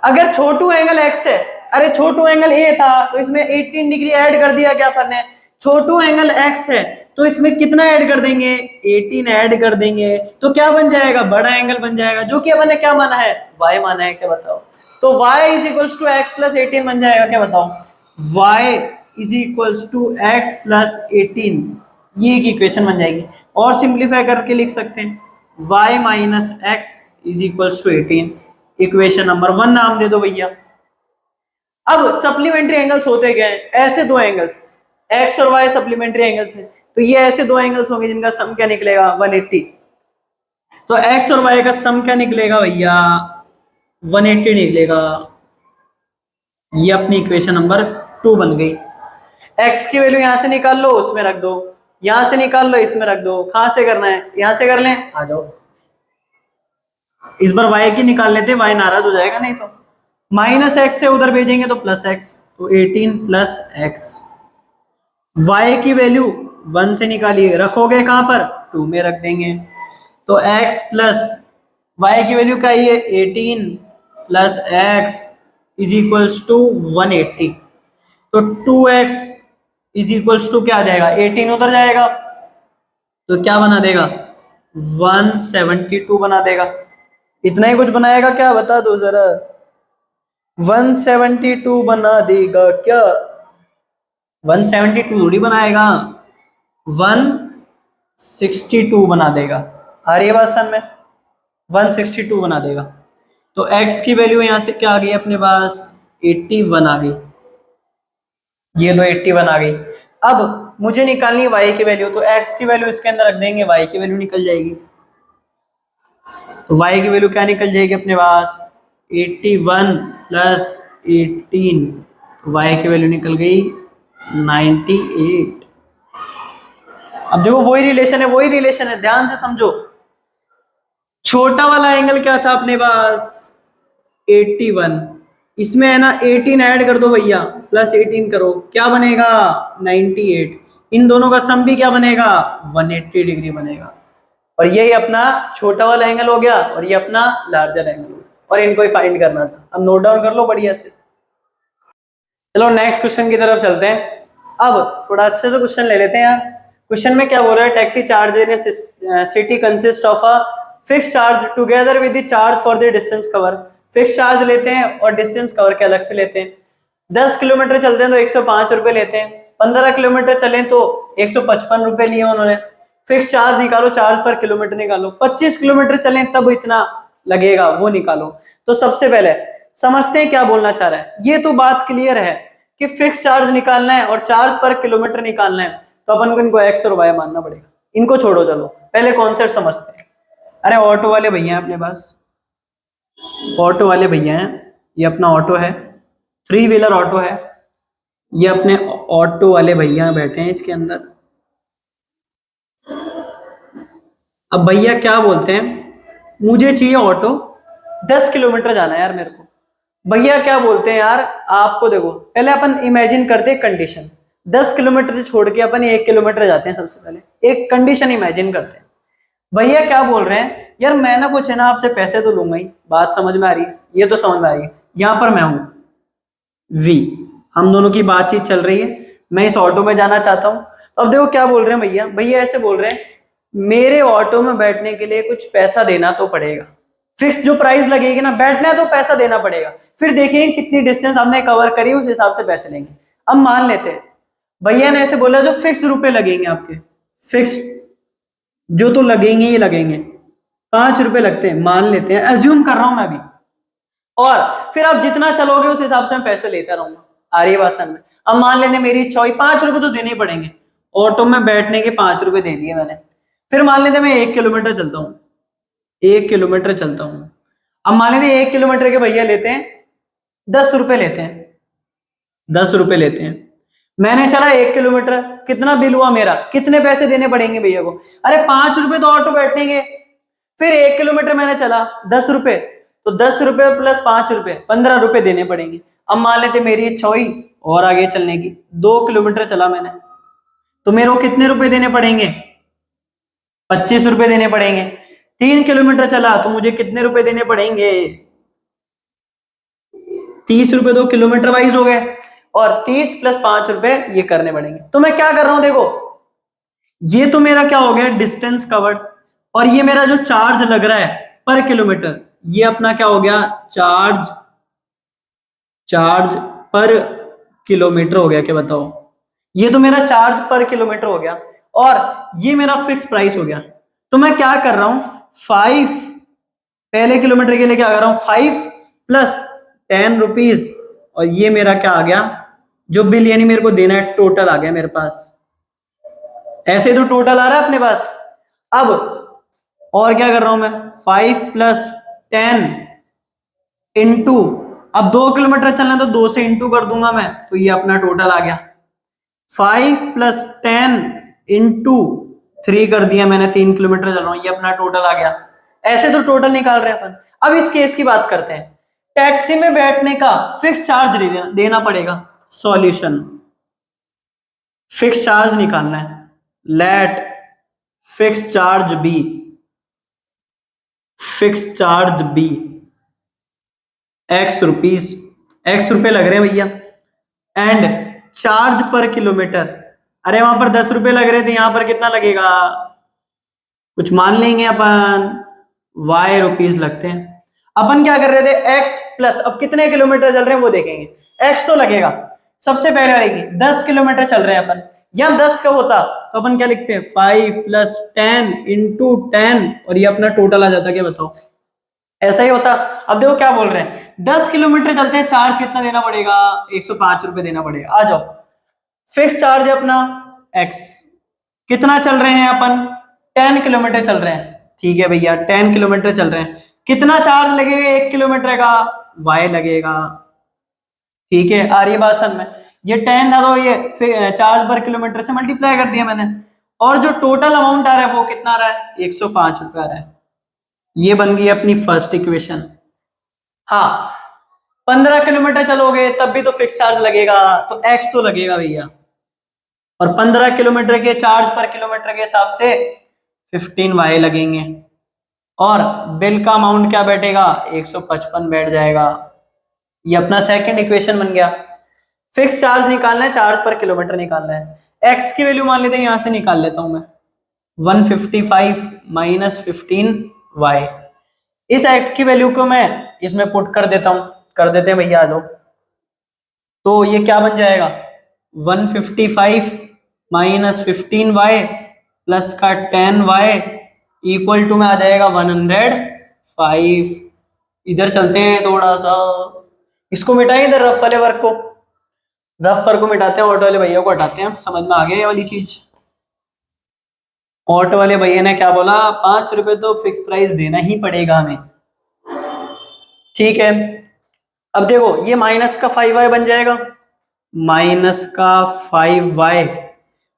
अगर छोटू एंगल एक्स है, अरे छोटू एंगल ए था तो इसमें 18 डिग्री ऐड कर दिया क्या अपन ने, छोटू एंगल एक्स है तो इसमें कितना ऐड कर देंगे, 18 ऐड कर देंगे, तो क्या बन जाएगा, बड़ा एंगल बन जाएगा, जो कि अपन ने क्या माना है, वाई माना है। क्या बताओ, तो y is equals to x plus 18 बन जाएगा। क्या बताओ, y is equals to x plus 18, ये एक इक्वेशन बन जाएगी। और सिंप्लीफाई करके लिख सकते हैं y minus x is equals to 18, equation number 1 नाम दे दो भैया। अब सप्लीमेंट्री एंगल्स होते क्या है, ऐसे दो एंगल्स, x और y सप्लीमेंट्री एंगल्स हैं, तो ये ऐसे दो एंगल्स होंगे जिनका सम क्या निकलेगा, 180। तो x और y का सम क्या निकलेगा भैया, 180 निकलेगा। ये अपनी इक्वेशन नंबर 2 बन गई। x की वैल्यू यहां से निकाल लो, उसमें रख दो, यहां से निकाल लो, इसमें रख दो। कहां से करना है, यहां से कर लें, आ जाओ। इस बार y की निकाल लेते, y नाराज हो जाएगा नहीं तो। माइनस एक्स से उधर भेजेंगे तो प्लस एक्स, तो 18 प्लस एक्स। y की वैल्यू 1 से निकालिए, रखोगे कहां पर, 2 में रख देंगे, तो x प्लस y की वैल्यू क्या है, 18 plus x is equals to 180। तो 2x इज इक्वल्स टू क्या आ जाएगा, 18 उधर जाएगा तो क्या बना देगा, 172 बना देगा। इतना ही कुछ बनाएगा क्या, बता दो जरा। 172 बना देगा क्या, 172 थोड़ी बनाएगा, 162 बना देगा। आ रही है बात समझ में, 162 बना देगा। तो x की वैल्यू यहां से क्या आ गई अपने पास, 81 आ गई। ये लो 81 आ गई। अब मुझे निकालनी है y की वैल्यू, तो x की वैल्यू इसके अंदर रख देंगे, y की वैल्यू निकल जाएगी। तो y की वैल्यू क्या निकल जाएगी अपने पास, 81 प्लस 18, तो y की वैल्यू निकल गई 98। अब देखो वही रिलेशन है, वही रिलेशन है, ध्यान से समझो। छोटा वाला एंगल क्या था अपने पास, 81, इसमें है ना 18 ऐड कर दो भैया, प्लस 18 करो, क्या बनेगा 98। इन दोनों का सम भी क्या बनेगा, 180 डिग्री बनेगा। और यही अपना छोटा वाला एंगल हो गया और ये अपना लार्जर एंगल हो गया, और इनको ही फाइंड करना था। अब नोट डाउन कर लो बढ़िया से। चलो नेक्स्ट क्वेश्चन की तरफ चलते हैं। अब थोड़ा अच्छे से क्वेश्चन ले लेते हैं यार। क्वेश्चन में क्या बोल रहा है, taxi charge in city consist of a fix charge together with the charge for the distance cover. Fix charge लेते हैं और डिस्टेंस कवर के अलग से लेते हैं। 10 किलोमीटर चलते हैं तो 105 रुपए लेते हैं, 15 किलोमीटर चले तो 155 रुपए लिए उन्होंने। फिक्स चार्ज निकालो, चार्ज पर किलोमीटर निकालो, 25 किलोमीटर चले तब इतना लगेगा, वो निकालो। तो सबसे पहले समझते हैं क्या बोलना चाह रहा है। ये तो बात क्लियर है कि फिक्स चार्ज निकालना है और चार्ज पर किलोमीटर निकालना है, तो अपन को इनको एक्स और वाई मानना पड़ेगा। इनको छोड़ो, चलो पहले कॉन्सेप्ट समझते हैं। अरे ऑटो वाले भैया हैं अपने पास, ऑटो वाले भैया हैं, ये अपना ऑटो है, 3 व्हीलर ऑटो है, ये अपने ऑटो वाले भैया बैठे हैं इसके अंदर। अब भैया क्या बोलते हैं, मुझे चाहिए ऑटो, 10 किलोमीटर जाना है यार मेरे को। भैया क्या बोलते हैं यार, आपको देखो पहले अपन इमेजिन करते हैं कंडीशन, 10 किलोमीटर से छोड़ के अपन 1 किलोमीटर जाते हैं। सबसे पहले एक कंडीशन इमेजिन करते हैं। भैया क्या बोल रहे हैं, यार मैं ना कुछ है ना आपसे पैसे तो लूंगा ही, बात समझ में आ रही है, ये तो समझ में आ रही है। यहाँ पर मैं हूं वी, हम दोनों की बातचीत चल रही है, मैं इस ऑटो में जाना चाहता हूँ। अब देखो क्या बोल रहे हैं भैया, भैया ऐसे बोल रहे हैं, मेरे ऑटो में बैठने के लिए कुछ पैसा देना तो पड़ेगा, फिक्स जो प्राइस लगेगी ना, बैठना है तो पैसा देना पड़ेगा, फिर देखेंगे कितनी डिस्टेंस हमने कवर करी उस हिसाब से पैसे लेंगे। अब मान लेते हैं भैया ने ऐसे बोला जो फिक्स रुपए लगेंगे आपके, फिक्स जो तो लगेंगे ही लगेंगे, 5 रुपए लगते हैं, मान लेते हैं, एज्यूम कर रहा हूं मैं भी। और फिर आप जितना चलोगे उस हिसाब से मैं पैसे लेता रहूंगा। आ रही है बात समझ में। अब मान लेते मेरी इच्छा हुई 5 रुपए तो देने ही पड़ेंगे, ऑटो में बैठने के 5 रुपए दे दिए मैंने। फिर मान लेते मैं 1 किलोमीटर चलता हूँ, 1 किलोमीटर चलता हूँ। अब मान लेते 1 किलोमीटर के भैया लेते हैं 10 रुपए लेते हैं, 10 रुपए लेते हैं। मैंने चला 1 किलोमीटर, कितना बिल हुआ मेरा, कितने पैसे देने पड़ेंगे भैया को, अरे 5 रुपए तो ऑटो बैठेंगे। फिर 1 किलोमीटर मैंने चला 10 रुपए, तो 10 रुपए प्लस 5 रुपए 15 रुपए देने पड़ेंगे। अब मान लेते मेरी इच्छा हुई और आगे चलने की, 2 किलोमीटर चला मैंने, तो मेरे को कितने रुपए देने पड़ेंगे, 25 रुपए देने पड़ेंगे। 3 किलोमीटर चला तो मुझे कितने रुपए देने पड़ेंगे, 30 रुपए, 2 किलोमीटर वाइज हो गए, और 30 प्लस 5 रुपए ये करने पड़ेंगे। तो मैं क्या कर रहा हूं देखो, ये तो मेरा क्या हो गया डिस्टेंस कवर्ड, और ये मेरा जो चार्ज लग रहा है पर किलोमीटर, ये अपना क्या हो गया चार्ज, चार्ज पर किलोमीटर हो गया, क्या बताओ, ये तो मेरा चार्ज पर किलोमीटर हो गया, और ये मेरा फिक्स प्राइस हो गया। तो मैं क्या कर रहा हूं 5, पहले किलोमीटर के लिए क्या कर रहा हूं 5 प्लस 10 रुपीज, और ये मेरा क्या आ गया जो बिल यानी मेरे को देना है, टोटल आ गया मेरे पास। ऐसे तो टोटल आ रहा है अपने पास। अब और क्या कर रहा हूं मैं, 5 प्लस 10 इंटू, अब 2 किलोमीटर चलना है तो 2 से इंटू कर दूंगा मैं, तो ये अपना टोटल आ गया। 5 प्लस 10 इंटू 3 कर दिया मैंने, 3 किलोमीटर चल रहा हूं, ये अपना टोटल आ गया। ऐसे तो टोटल निकाल रहे हैं अपन। अब इस केस की बात करते हैं, टैक्सी में बैठने का फिक्स चार्ज देना पड़ेगा। सॉल्यूशन, फिक्स चार्ज निकालना है, let fix charge be, fix charge be X rupees, X रुपए लग रहे हैं भैया, एंड चार्ज पर किलोमीटर। अरे वहां पर 10 रुपए लग रहे थे, यहाँ पर कितना लगेगा, कुछ मान लेंगे अपन, y रुपीज लगते हैं। अपन क्या कर रहे थे, x प्लस, अब कितने किलोमीटर चल रहे हैं वो देखेंगे, x तो लगेगा, सबसे पहले आएगी 10 किलोमीटर चल रहे हैं अपन, या 10 का होता तो अपन क्या लिखते हैं 5 प्लस 10 इंटू 10, और ये अपना टोटल आ जाता, क्या बताओ, ऐसा ही होता। अब देखो क्या बोल रहे हैं, 10 किलोमीटर चलते हैं, चार्ज कितना देना पड़ेगा, 105 रुपए देना पड़ेगा। आ जाओ, फिक्स चार्ज है अपना x, कितना चल रहे हैं अपन, 10 किलोमीटर चल रहे हैं, ठीक है भैया 10 किलोमीटर चल रहे हैं, कितना चार्ज लगेगा 1 किलोमीटर का, y लगेगा, ठीक है। आ रही है बात समझ में, ये 10 था तो ये चार्ज पर किलोमीटर से मल्टीप्लाई कर दिया मैंने, और जो टोटल अमाउंट आ रहा है वो कितना आ रहा है, 105 रुपए आ रहा है। ये बन गई अपनी फर्स्ट इक्वेशन। हाँ, 15 किलोमीटर चलोगे तब भी तो फिक्स चार्ज लगेगा, तो x तो लगेगा भैया, और 15 किलोमीटर के चार्ज पर किलोमीटर के हिसाब से 15 y लगेंगे, और बिल का अमाउंट क्या बैठेगा, 155 बैठ जाएगा। ये अपना सेकंड इक्वेशन बन गया। फिक्स चार्ज निकालना है, चार्ज पर किलोमीटर निकालना है। x की वैल्यू मान लेते हैं, यहां से निकाल लेता हूं मैं, 155 माइनस 15y। इस x की वैल्यू को मैं इसमें पुट कर देता हूं, कर देते हैं भैया, आ जाओ। तो ये क्या बन जाएगा, 155 माइनस 15y प्लस का 10y इक्वल टू में आ जाएगा 105। इधर चलते हैं थोड़ा सा, इसको मिटाएं, इधर रफ वाले वर्क को, रफ वर्क को मिटाते हैं, ऑटो वाले भैया को हटाते हैं। समझ में आ गया ये वाली चीज, ऑटो वाले भैया ने क्या बोला, 5 रुपए तो फिक्स प्राइस देना ही पड़ेगा हमें, ठीक है। अब देखो ये माइनस का 5y बन जाएगा, माइनस का 5y,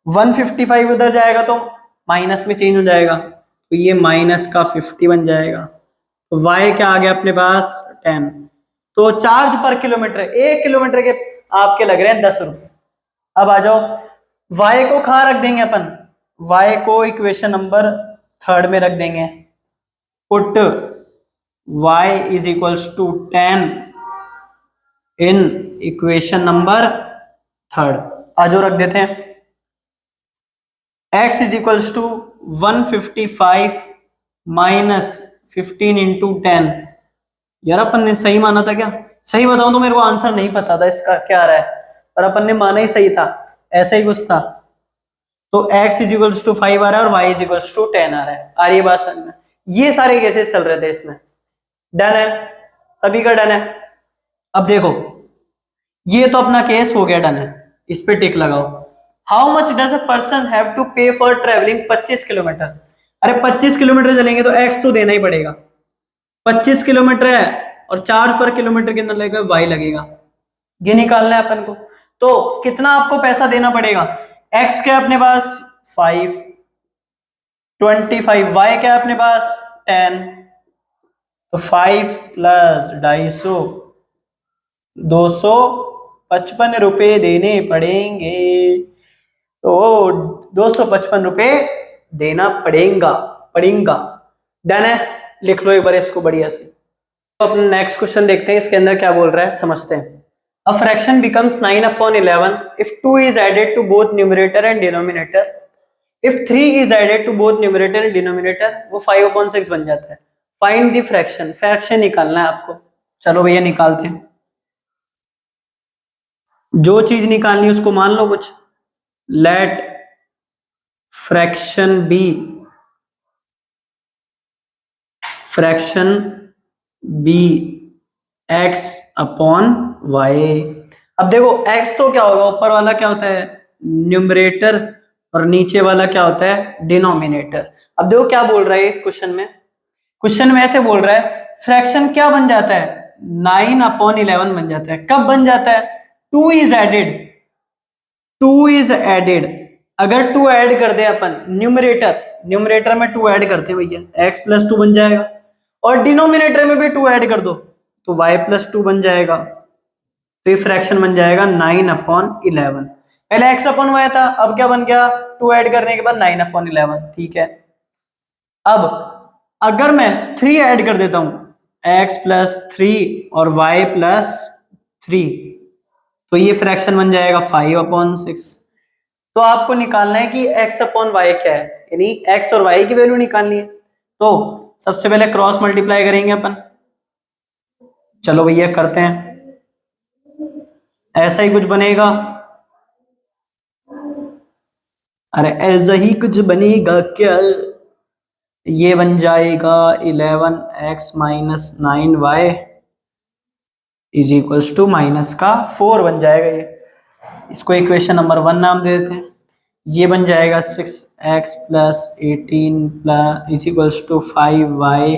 155 उधर जाएगा तो माइनस में चेंज हो जाएगा, तो ये माइनस का 50 बन जाएगा। तो y क्या आ गया अपने पास, 10। तो चार्ज पर किलोमीटर, 1 किलोमीटर के आपके लग रहे हैं 10 रुपए। अब आ जाओ, y को कहाँ रख देंगे अपन, y को इक्वेशन नंबर 3 में रख देंगे। Put y is equals to 10 in equation number 3, आजो रख देते हैं। x is equals to 155 minus 15 into 10। यार अपन ने सही माना था क्या, सही बताऊं तो मेरे को आंसर नहीं पता था इसका क्या आ रहा है, पर अपन ने माना ही सही था, ऐसा ही कुछ था। तो x इज इक्वल्स टू 5 आ रहा है और y इज इक्वल्स टू 10 आ रहा है। आ रही है बात समझ में, ये सारे केसेस चल रहे थे इसमें, डन है, सभी का डन है। अब देखो ये तो अपना केस हो गया, डन है, इस पे टिक लगाओ। How much does a person have to pay for travelling 25 kilometre. अरे 25 किलोमीटर चलेंगे तो x तो देना ही पड़ेगा, 25 किलोमीटर है और चार्ज पर किलोमीटर कितना लगेगा, y लगेगा, ये निकालना है अपन को। तो कितना आपको पैसा देना पड़ेगा, x क्या है अपने पास 5, 25, y क्या है अपने पास 10, तो 5 प्लस 250, 255 रुपए देने पड़ेंगे, तो 255 रुपए देना पड़ेगा पड़ेगा। डन है, लिख लो एक बार इसको बढ़िया से। तो अपना नेक्स्ट क्वेश्चन देखते हैं, इसके अंदर क्या बोल रहा है समझते हैं। A fraction becomes 9/11 if 2 is added to both numerator and denominator. If 3 is added to both numerator and denominator, वो 5/6 बन जाता है। Find the fraction, फ्रैक्शन निकालना है आपको। चलो भैया निकालते हैं, जो चीज निकालनी है उसको मान लो कुछ। Let fraction be, fraction be x upon y। अब देखो x तो क्या होगा, ऊपर वाला क्या होता है न्यूमरेटर और नीचे वाला क्या होता है डिनोमिनेटर। अब देखो क्या बोल रहा है इस क्वेश्चन में, क्वेश्चन में ऐसे बोल रहा है फ्रैक्शन क्या बन जाता है 9/11 बन जाता है। कब बन जाता है, 2 इज एडेड, 2 इज एडेड, अगर 2 ऐड कर दे अपन न्यूमरेटर, न्यूमरेटर में 2 ऐड करते हैं भैया x प्लस 2 बन जाएगा, और डिनोमिनेटर में भी 2 ऐड कर दो तो y प्लस 2 बन जाएगा। तो ये फ्रैक्शन बन जाएगा 9/11। पहले x अपॉन y था, अब क्या बन गया 2 ऐड करने के बाद 9/11, ठीक है। अब अगर मैं 3 ऐड कर देता हूं x प्लस 3 और y प्लस 3, तो ये फ्रैक्शन बन जाएगा 5/6। तो आपको निकालना है कि x/y क्या है, यानी x और y की वैल्यू निकालनी है। तो सबसे पहले क्रॉस मल्टीप्लाई करेंगे अपन। चलो भैया करते हैं, ऐसा ही कुछ बनेगा। अरे ऐसा ही कुछ बनेगा क्या? ये बन जाएगा 11x-9y is equals to minus का 4 बन जाएगा ये। इसको इक्वेशन नंबर 1 नाम दे देते हैं। ये बन जाएगा 6x plus 18 plus is equals to 5y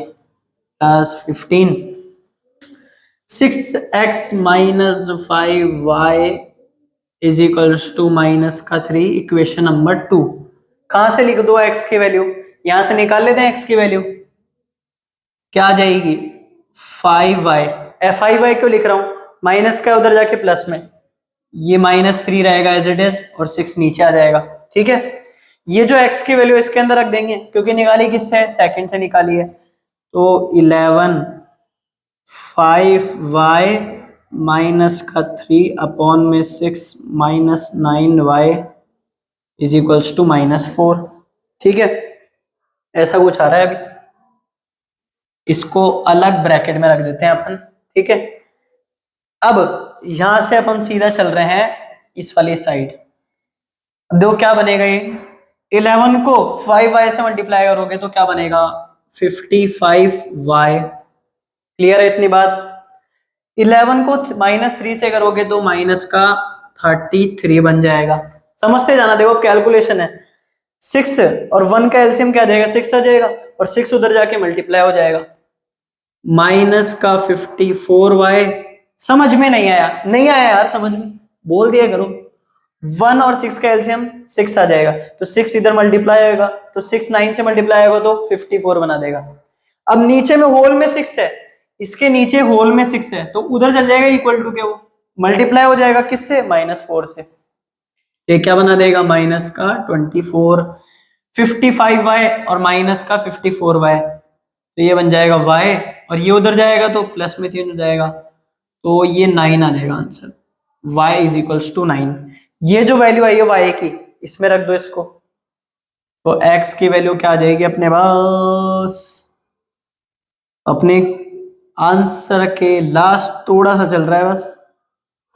plus 15। 6x minus 5y is equals to minus का 3, इक्वेशन नंबर 2। कहां से लिख दो x की वैल्यू? यहां से निकाल लेते हैं x की वैल्यू। क्या आ जाएगी? 5y। 5y क्यों लिख रहा हूं? माइनस का उधर जाके प्लस में, ये -3 रहेगा एज इट इज, और 6 नीचे आ जाएगा। ठीक है, ये जो x की वैल्यू इसके अंदर रख देंगे, क्योंकि निकाली किससे? सेकंड से निकाली है। तो 11 5y माइनस का 3 अपॉन में 6 minus 9y is equals to -4। ठीक है, ऐसा कुछ आ रहा है। अभी इसको अलग ब्रैकेट में रख देते हैं अपन। ठीक है, अब यहां से अपन सीधा चल रहे हैं इस वाली साइड। अब देखो क्या बनेगा, ये 11 को 5y से मल्टीप्लाई करोगे तो क्या बनेगा? 55y। क्लियर है इतनी बात? 11 को -3 से करोगे तो माइनस का 33 बन जाएगा। समझते जाना, देखो कैलकुलेशन है। 6 और 1 का एलसीएम क्या आ जाएगा? 6 आ जाएगा, और 6 उधर जाके मल्टीप्लाई हो जाएगा। माइनस का 54y। समझ में नहीं आया? नहीं आया यार समझ में, बोल दिया करो। 1 और 6 का एलसीएम 6 आ जाएगा, तो 6 इधर मल्टीप्लाई होगा, तो 6 9 से मल्टीप्लाई होगा तो 54 बना देगा। अब नीचे में होल में 6 है, इसके नीचे होल में 6 है, तो उधर चल जाएगा इक्वल टू के, वो मल्टीप्लाई हो जाएगा किससे? -4 से। ये क्या बना देगा? माइनस का 24। 55y और माइनस का 54y, तो ये बन जाएगा y, और ये उधर जाएगा तो प्लस में 3 हो जाएगा, तो ये 9 आ जाएगा answer. y is equals to 9। ये जो वैल्यू आई है y की, इसमें रख दो इसको, तो x की वैल्यू क्या आ जाएगी अपने पास? अपने आंसर के लास्ट थोड़ा सा चल रहा है बस,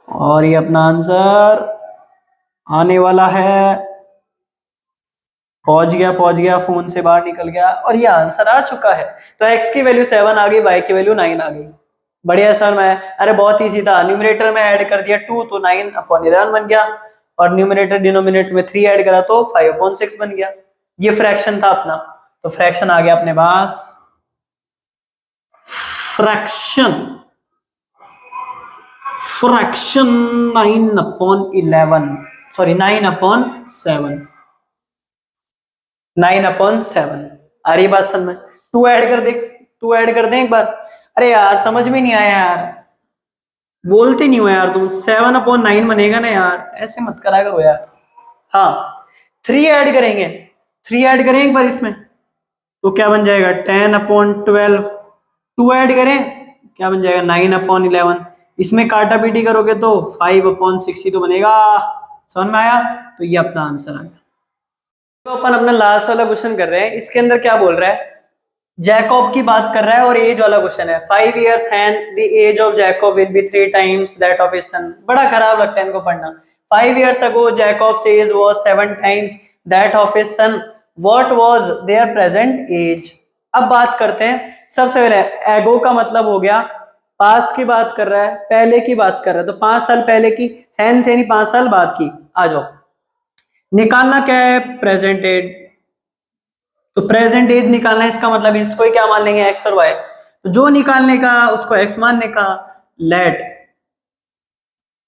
और ये अपना आंसर आने वाला है। पहुंच गया, फोन से बाहर निकल गया, और ये आंसर आ चुका है। तो x की वैल्यू 7 आ गई, y की वैल्यू 9 आ गई। बढ़िया सर, मैं अरे बहुत इजी था। न्यूमरेटर में ऐड कर दिया 2 तो 9/11 बन गया, और न्यूमरेटर डिनोमिनेटर में 3 ऐड करा तो 5/6 बन गया। ये फ्रैक्शन था अपना, तो फ्रैक्शन आ गया अपने पास। Fraction fraction 9/11, sorry 9/7। 9/7 आ रही बात समझ में? 2 ऐड कर दे, 2 ऐड कर दें एक बार। अरे यार समझ में नहीं आया यार, बोलते नहीं हो यार तुम। 7/9 बनेगा ना यार, ऐसे मत करा करो यार। हाँ, 3 ऐड करेंगे, 3 ऐड करें एक बार इसमें, तो क्या बन जाएगा? 10/12। 2 ऐड करें, क्या बन जाएगा? 9/11। इसमें काटा पीटी करोगे तो 5/6 ही तो बनेगा। समझ में आया? तो ये अपना आंसर आ गया। तो अपन अपना लास्ट वाला क्वेश्चन कर रहे हैं। इसके अंदर क्या बोल रहा है? जैकब की बात कर रहा है, और एज वाला क्वेश्चन है। 5 years hence the age of Jacob will be 3 times that of his son। बड़ा खराब लगता है इनको पढ़ना। 5 years ago Jacob's age was 7 times that of his son। What was their present age? अब बात करते हैं। सबसे पहले एगो का मतलब हो गया पास की बात कर रहा है, पहले की बात कर रहा है, तो 5 साल पहले की, हैंस यानी 5 साल बाद की। आ जाओ, निकालना क्या है? Present age. तो प्रेजेंट एज निकालना है, इसका मतलब इसको ही क्या मान लेंगे? एक्स और वाई। तो जो निकालने का उसको एक्स मानने का। Let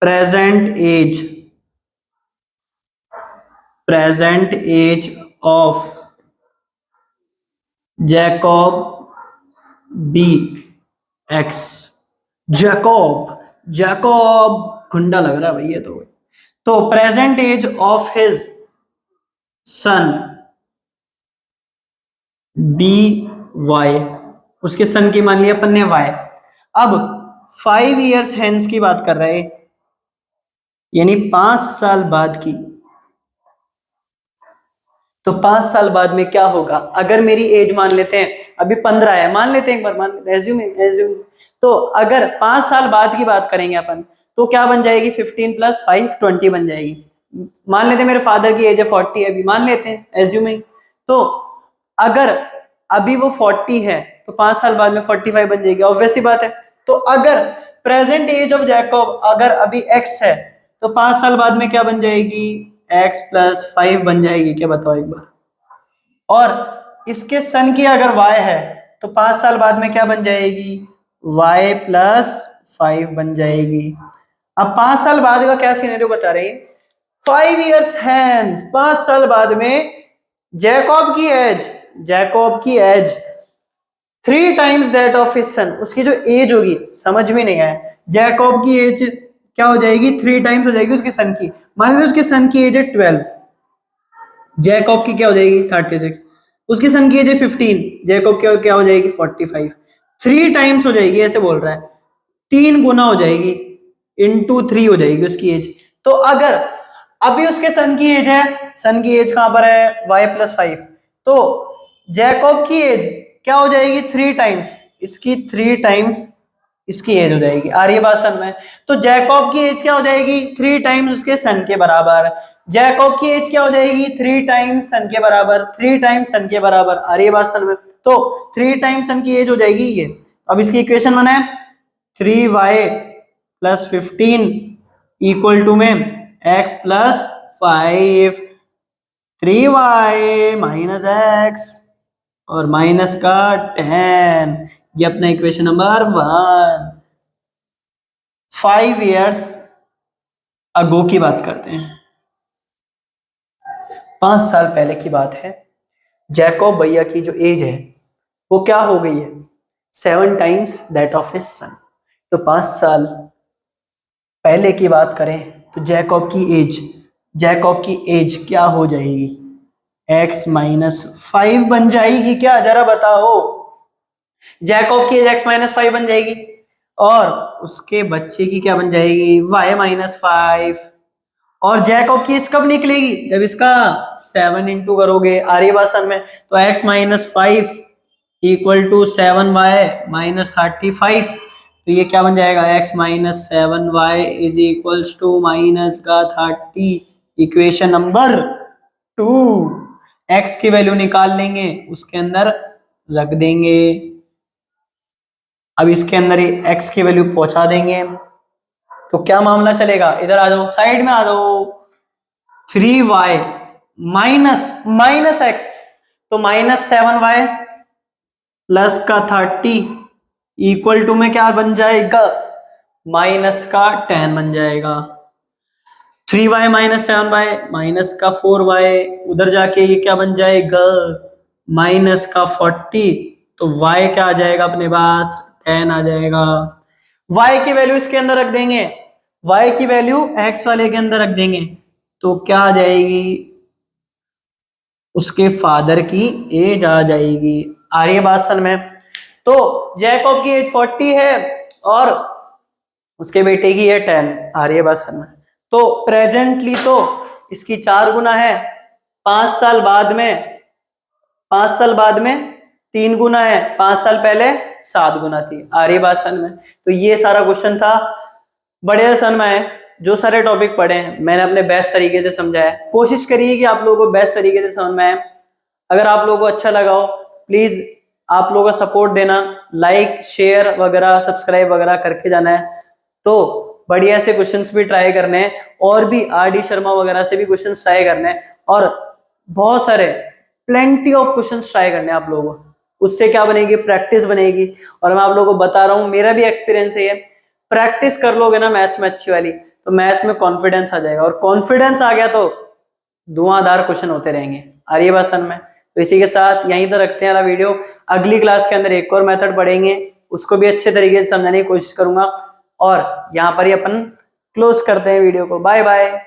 present age, present age of Jacob be x. Jacob, Jacob गुंडा लग रहा है भाई ये तो present age of his son be y, उसके सन की मान लिया अपन ने वाई। अब 5 years हेंस की बात कर रहे हैं, यानी 5 साल बाद की। तो 5 साल बाद में क्या होगा, अगर मेरी एज मान लेते हैं अभी 15 है, मान लेते हैं एक बार, मान लेते हैं, एज्यूम। तो अगर 5 साल बाद की बात करेंगे अपन, तो क्या बन जाएगी, 15 + 5 20 बन जाएगी। मान लेते हैं मेरे फादर की एज है 40 अभी, मान लेते हैं एज्यूमिंग। तो अगर अभी वो 40 है तो 5 साल बाद में 45 बन जाएगी, ऑब्वियस सी बात है। तो अगर प्रेजेंट एज ऑफ जैकब अगर अभी x है, तो 5 साल बाद में क्या बन जाएगी, x + 5 बन जाएगी, क्या बताओ एक बार। और इसके सन की अगर y है, तो 5 साल बाद में क्या बन जाएगी, y + 5 बन जाएगी। अब 5 साल बाद का क्या सिनेरियो बता रही है, 5 years hence, 5 साल बाद में जैकब की age 3 times that of his son, उसकी जो एज होगी, समझ में नहीं आया, जैकब की एज क्या हो जाएगी, 3 times हो जाएगी उसके सन की। मान लीजिए उसके सन की एज है 12, जैकब की क्या हो जाएगी 36, उसकी सन की एज है 15, जैकब की क्या हो जाएगी 45, 3 times हो जाएगी, ऐसे बोल रहा है, 3 गुना हो जाएगी, इंटू 3 हो जाएगी उसकी एज। तो अगर अभी उसके सन की एज है, सन की एज कहां पर है, y + 5, तो जैकब की एज क्या हो जाएगी, 3 times, इसकी 3 times इसकी एज हो जाएगी, आ रही है बात समझ में। तो जैकब की एज क्या हो जाएगी, 3 times उसके सन के बराबर, जैकब की एज क्या हो जाएगी, 3 times सन के बराबर, 3 times सन के बराबर, आ रही है बात समझ में। तो 3 times सन की एज हो जाएगी ये। अब इसकी इक्वेशन बनाए, 3y + 15 इक्वल टू में x + 5, 3y - x और माइनस का 10, ये अपना इक्वेशन नंबर 1। 5 years अगो की बात करते हैं, 5 साल पहले की बात है। जैकब भैया की जो एज है वो क्या हो गई है, 7 times दैट ऑफ हिज सन। तो 5 साल पहले की बात करें तो जैकब की एज क्या हो जाएगी, x - 5 बन जाएगी क्या, जरा बताओ। जैकब की एज x - 5 बन जाएगी, और उसके बच्चे की क्या बन जाएगी, y - 5। और जैकब की एज कब निकलेगी, जब इसका 7 इंटू करोगे, आ रही बात समझ में। तो x - 5 इक्वल टू 7y - 35, तो ये क्या बन जाएगा, x - 7y is equals to minus का 30, इक्वेशन नंबर 2। x की वैल्यू निकाल लेंगे, उसके अंदर रख देंगे। अब इसके अंदर x की वैल्यू पहुंचा देंगे, तो क्या मामला चलेगा, इधर आ जाओ, साइड में आ जाओ। 3y माइनस x, तो -7y प्लस का 30 इक्वल टू में क्या बन जाएगा, माइनस का 10 बन जाएगा। 3y - 7y माइनस का 4y, उधर जाके ये क्या बन जाएगा, माइनस का 40, तो y क्या आ जाएगा अपने पास, 10 आ जाएगा। y की वैल्यू इसके अंदर रख देंगे, y की वैल्यू x वाले के अंदर रख देंगे, तो क्या आ जाएगी, उसके फादर की एज आ जाएगी। आ रही है बात समझ में। तो जैकब की एज 40 है और उसके बेटे की है 10, आ रही है बात समझ में। तो प्रेजेंटली तो इसकी 4 गुना है, 5 साल बाद में 3 गुना है, 5 साल पहले 7 गुना थी। आ रही बात समझ में। तो ये सारा क्वेश्चन था, बढ़िया समझ में आए। जो सारे टॉपिक पढ़े हैं मैंने अपने बेस्ट तरीके से समझाया, कोशिश करिए कि आप लोगों को बेस्ट तरीके से समझ में आए। अगर आप लोगों को अच्छा लगा हो, प्लीज आप लोगों का सपोर्ट देना, लाइक शेयर वगैरह सब्सक्राइब वगैरह करके जाना है। तो बढ़िया से क्वेश्चंस भी ट्राई करने हैं, और भी RD शर्मा वगैरह से भी क्वेश्चंस ट्राई करने हैं, और बहुत सारे प्लेंटी ऑफ क्वेश्चंस ट्राई करने हैं आप लोगों को। उससे क्या बनेगी, प्रैक्टिस बनेगी। और मैं आप लोगों को बता रहा हूँ, मेरा भी एक्सपीरियंस है, प्रैक्टिस कर लोगे ना मैथ्स में अच्छी वाली, तो मैथ्स में कॉन्फिडेंस आ जाएगा, और कॉन्फिडेंस आ गया तो धुआंधार क्वेश्चन होते रहेंगे। आ रही है बात समझ में। तो इसी के साथ यहीं तक रखते हैं यार वीडियो। अगली क्लास के अंदर एक और मेथड पढ़ेंगे, उसको भी अच्छे तरीके से समझाने की कोशिश करूंगा। और यहाँ पर ही अपन क्लोज करते हैं वीडियो को। Bye bye.